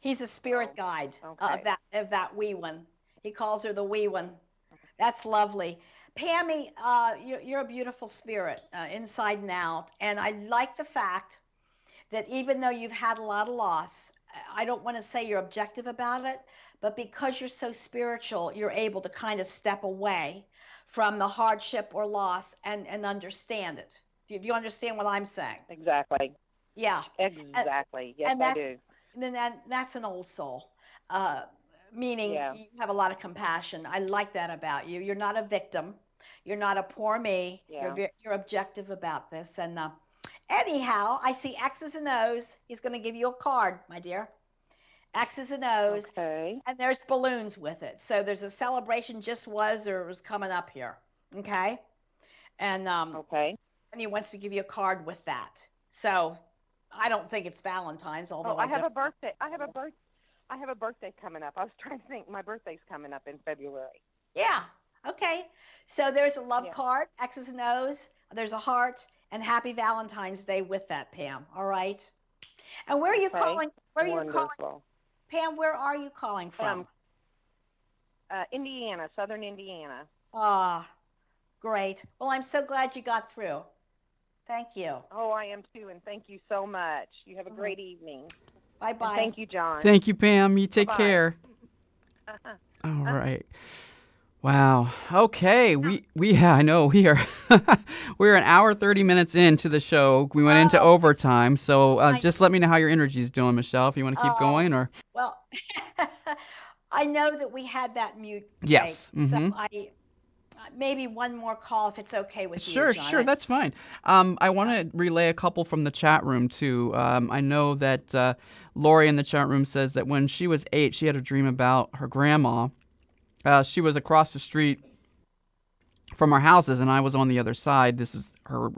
He's a spirit guide of that wee one. He calls her the wee one. That's lovely. Pammy, you're a beautiful spirit inside and out. And I like the fact that even though you've had a lot of loss, I don't want to say you're objective about it, but because you're so spiritual, you're able to kind of step away from the hardship or loss and understand it. Do you understand what I'm saying? Exactly. Yeah. Exactly. Yes, I do. Then that's an old soul. Meaning you have a lot of compassion. I like that about you. You're not a victim. You're not a poor me. Yeah. You're objective about this. And anyhow, I see X's and O's. He's going to give you a card, my dear. X's and O's. Okay. And there's balloons with it. So there's a celebration just was or was coming up here. Okay? And okay. And he wants to give you a card with that. So I don't think it's Valentine's, although I have a birthday. I have a birthday coming up. I was trying to think. My birthday's coming up in February. Yeah. Okay. So there's a love card, X's and O's. There's a heart, and Happy Valentine's Day with that, Pam. All right. And where are you calling? Where are you calling? Pam, where are you calling from? Indiana, Southern Indiana. Ah, great. Well, I'm so glad you got through. Thank you. Oh, I am too, and thank you so much. You have a great evening. Bye-bye. And thank you, John. Thank you, Pam. You take Bye-bye. care. All right. Wow. Okay. I know we are we're an hour 30 minutes into the show. We went into overtime. So just let me know how your energy is doing, Michelle, if you want to keep going or. Well, I know that we had that mute. Yes. Break, so maybe one more call if it's okay with you, John. Sure, that's fine. I want to relay a couple from the chat room too. I know that Lori in the chat room says that when she was 8, she had a dream about her grandma. She was across the street from our houses, and I was on the other side. This is her,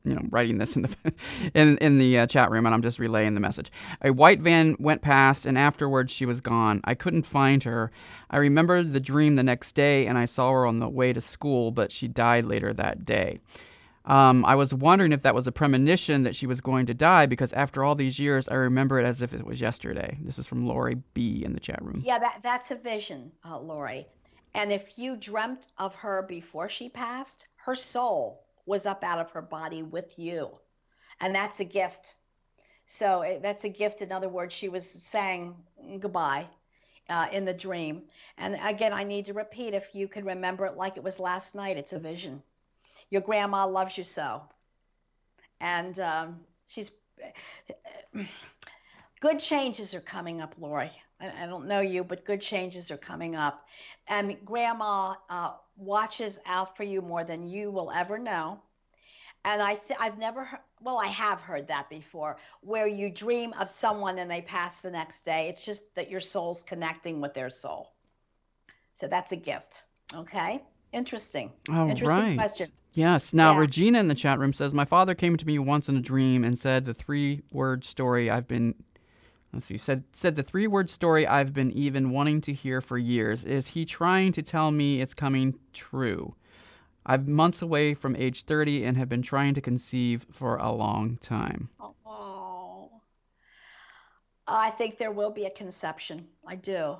writing this in the in the chat room, and I'm just relaying the message. A white van went past, and afterwards she was gone. I couldn't find her. I remember the dream the next day, and I saw her on the way to school, but she died later that day. I was wondering if that was a premonition that she was going to die, because after all these years, I remember it as if it was yesterday. This is from Lori B in the chat room. Yeah, that's a vision, Lori. And if you dreamt of her before she passed, her soul was up out of her body with you. And that's a gift. So that's a gift. In other words, she was saying goodbye in the dream. And again, I need to repeat, if you can remember it like it was last night, it's a vision. Your grandma loves you so. And she's... Good changes are coming up, Lori. I don't know you, but good changes are coming up. And Grandma watches out for you more than you will ever know. And I've never heard, well, I have heard that before, where you dream of someone and they pass the next day. It's just that your soul's connecting with their soul. So that's a gift. Okay? Interesting. Interesting question. Yes. Now, Regina in the chat room says, my father came to me once in a dream and said the 3-word story I've been... said the 3-word story I've been even wanting to hear for years. Is he trying to tell me it's coming true? I'm months away from age 30 and have been trying to conceive for a long time. Oh, I think there will be a conception. I do.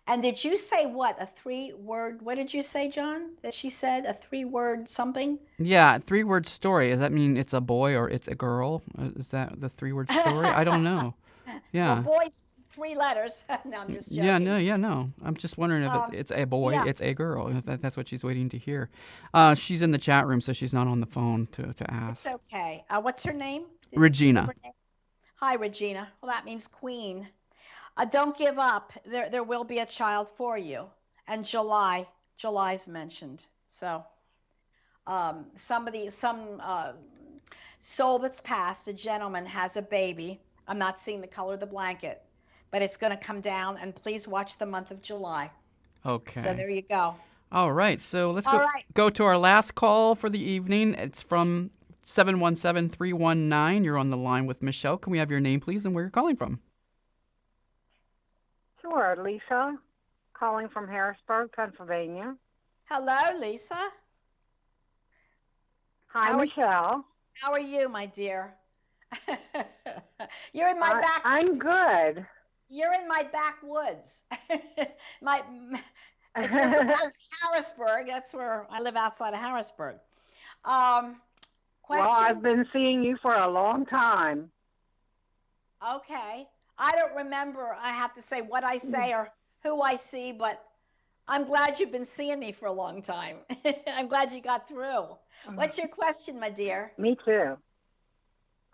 And did you say what? A 3-word, what did you say, John? That she said a 3-word something? Yeah, 3-word story. Does that mean it's a boy or it's a girl? Is that the 3-word story? I don't know. Yeah. Well, boys, 3 letters. No, I'm just joking. No. I'm just wondering if it's a boy, it's a girl. If that's what she's waiting to hear. She's in the chat room, so she's not on the phone to ask. It's okay. What's her name? Regina. Hi, Regina. Well, that means queen. Don't give up. There will be a child for you. And July's mentioned. So some soul that's passed, a gentleman has a baby. I'm not seeing the color of the blanket, but it's going to come down, and please watch the month of July. Okay. So there you go. All right. So let's All go to our last call for the evening. It's from 717-319. You're on the line with Michelle. Can we have your name, please, and where you're calling from? Sure. Lisa, calling from Harrisburg, Pennsylvania. Hello, Lisa. Hi, Michelle. How are you, my dear? You're in my back. I'm good. You're in my backwoods. If you're Harrisburg, that's where I live, outside of Harrisburg. Question? Well, I've been seeing you for a long time. Okay. I don't remember, I have to say, what I say or who I see, but I'm glad you've been seeing me for a long time. I'm glad you got through. What's your question, my dear? Me too.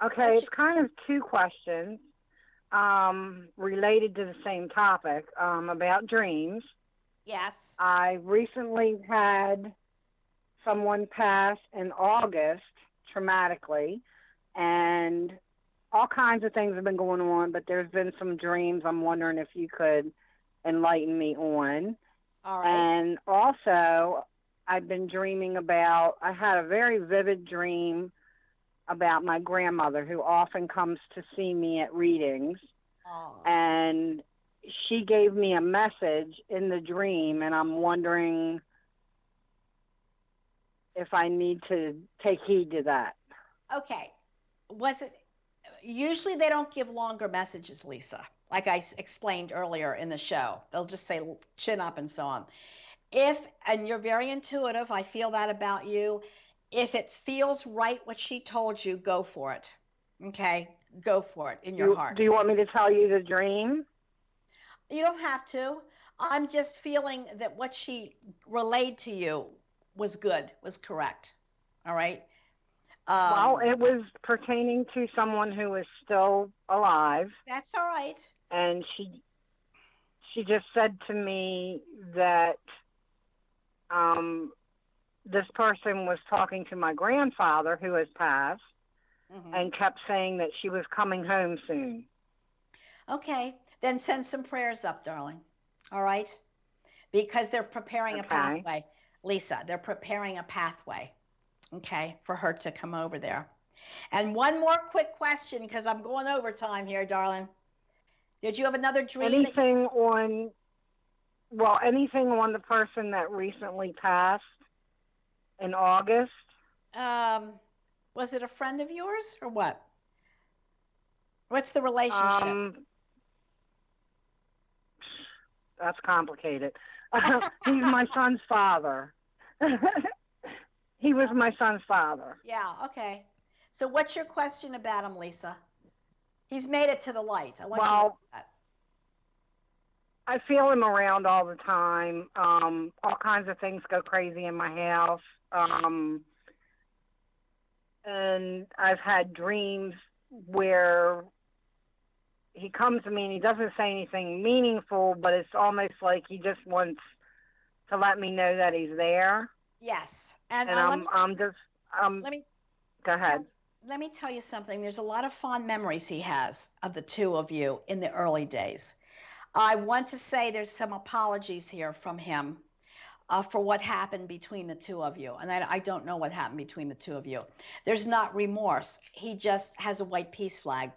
Okay, it's kind of 2 questions related to the same topic, about dreams. Yes. I recently had someone pass in August traumatically, and all kinds of things have been going on, but there's been some dreams I'm wondering if you could enlighten me on. All right. And also, I've been dreaming about, I had a very vivid dream about my grandmother, who often comes to see me at readings. Oh. And she gave me a message in the dream, and I'm wondering if I need to take heed to that. Okay. Usually they don't give longer messages, Lisa, like I explained earlier in the show. They'll just say chin up and so on. And you're very intuitive, I feel that about you. If it feels right what she told you, go for it. Okay? Go for it in your heart. Do you want me to tell you the dream? You don't have to. I'm just feeling that what she relayed to you was good, was correct. All right? Well, it was pertaining to someone who is still alive. That's all right. And she just said to me that this person was talking to my grandfather, who has passed, and kept saying that she was coming home soon. Okay, then send some prayers up, darling. All right? Because they're preparing a pathway. Lisa, they're preparing a pathway, okay, for her to come over there. And one more quick question, because I'm going over time here, darling. Did you have another dream? Anything on the person that recently passed in August? Was it a friend of yours or what? What's the relationship? That's complicated. He's my son's father. He was my son's father. Yeah, okay. So what's your question about him, Lisa? He's made it to the light. I want you to know that. I feel him around all the time. All kinds of things go crazy in my house. And I've had dreams where he comes to me and he doesn't say anything meaningful, but it's almost like he just wants to let me know that he's there. Yes. And go ahead. Let me tell you something. There's a lot of fond memories he has of the two of you in the early days. I want to say there's some apologies here from him for what happened between the two of you. And I don't know what happened between the two of you. There's not remorse. He just has a white peace flag.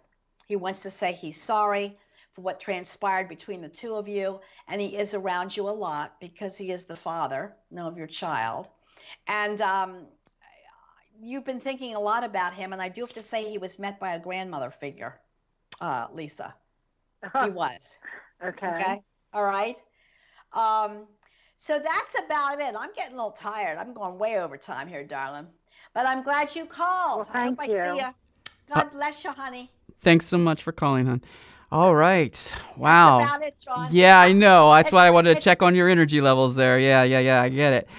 He wants to say he's sorry for what transpired between the two of you. And he is around you a lot because he is the father, of your child. And you've been thinking a lot about him. And I do have to say he was met by a grandmother figure, Lisa. He was. Okay. All right. So that's about it. I'm getting a little tired. I'm going way over time here, darling. But I'm glad you called. Well, thank you. I hope I see you. God bless you, honey. Thanks so much for calling, hon. All right. Wow. That's about it, John. Yeah, I know. That's why I wanted to check on your energy levels there. Yeah. I get it.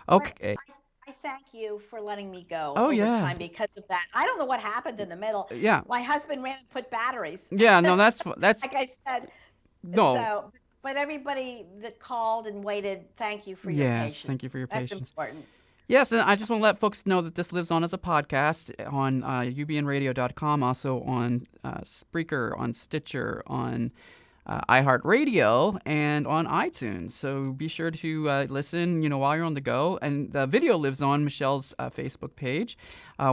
Okay. I thank you for letting me go over time because of that. I don't know what happened in the middle. Yeah. My husband ran and put batteries. Yeah, no, that's like I said. No. So, but everybody that called and waited, thank you for your patience. Yes, thank you for your patience. That's important. Yes, and I just want to let folks know that this lives on as a podcast on UBNradio.com, also on Spreaker, on Stitcher, on iHeartRadio, and on iTunes. So be sure to listen, while you're on the go. And the video lives on Michelle's Facebook page.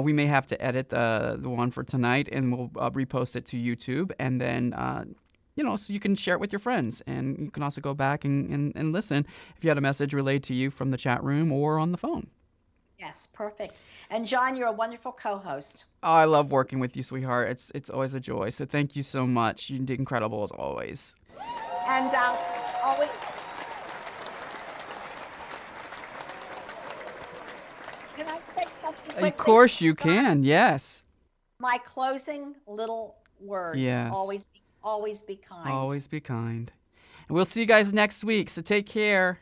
We may have to edit the one for tonight, and we'll repost it to YouTube, and then so you can share it with your friends. And you can also go back and listen if you had a message relayed to you from the chat room or on the phone. Yes, perfect. And John, you're a wonderful co-host. Oh, I love working with you, sweetheart. It's always a joy. So thank you so much. You did incredible as always. And always. Can I say something quickly? Of course you can. Yes. My closing little words. Yes. Always be kind. Always be kind. And we'll see you guys next week. So take care.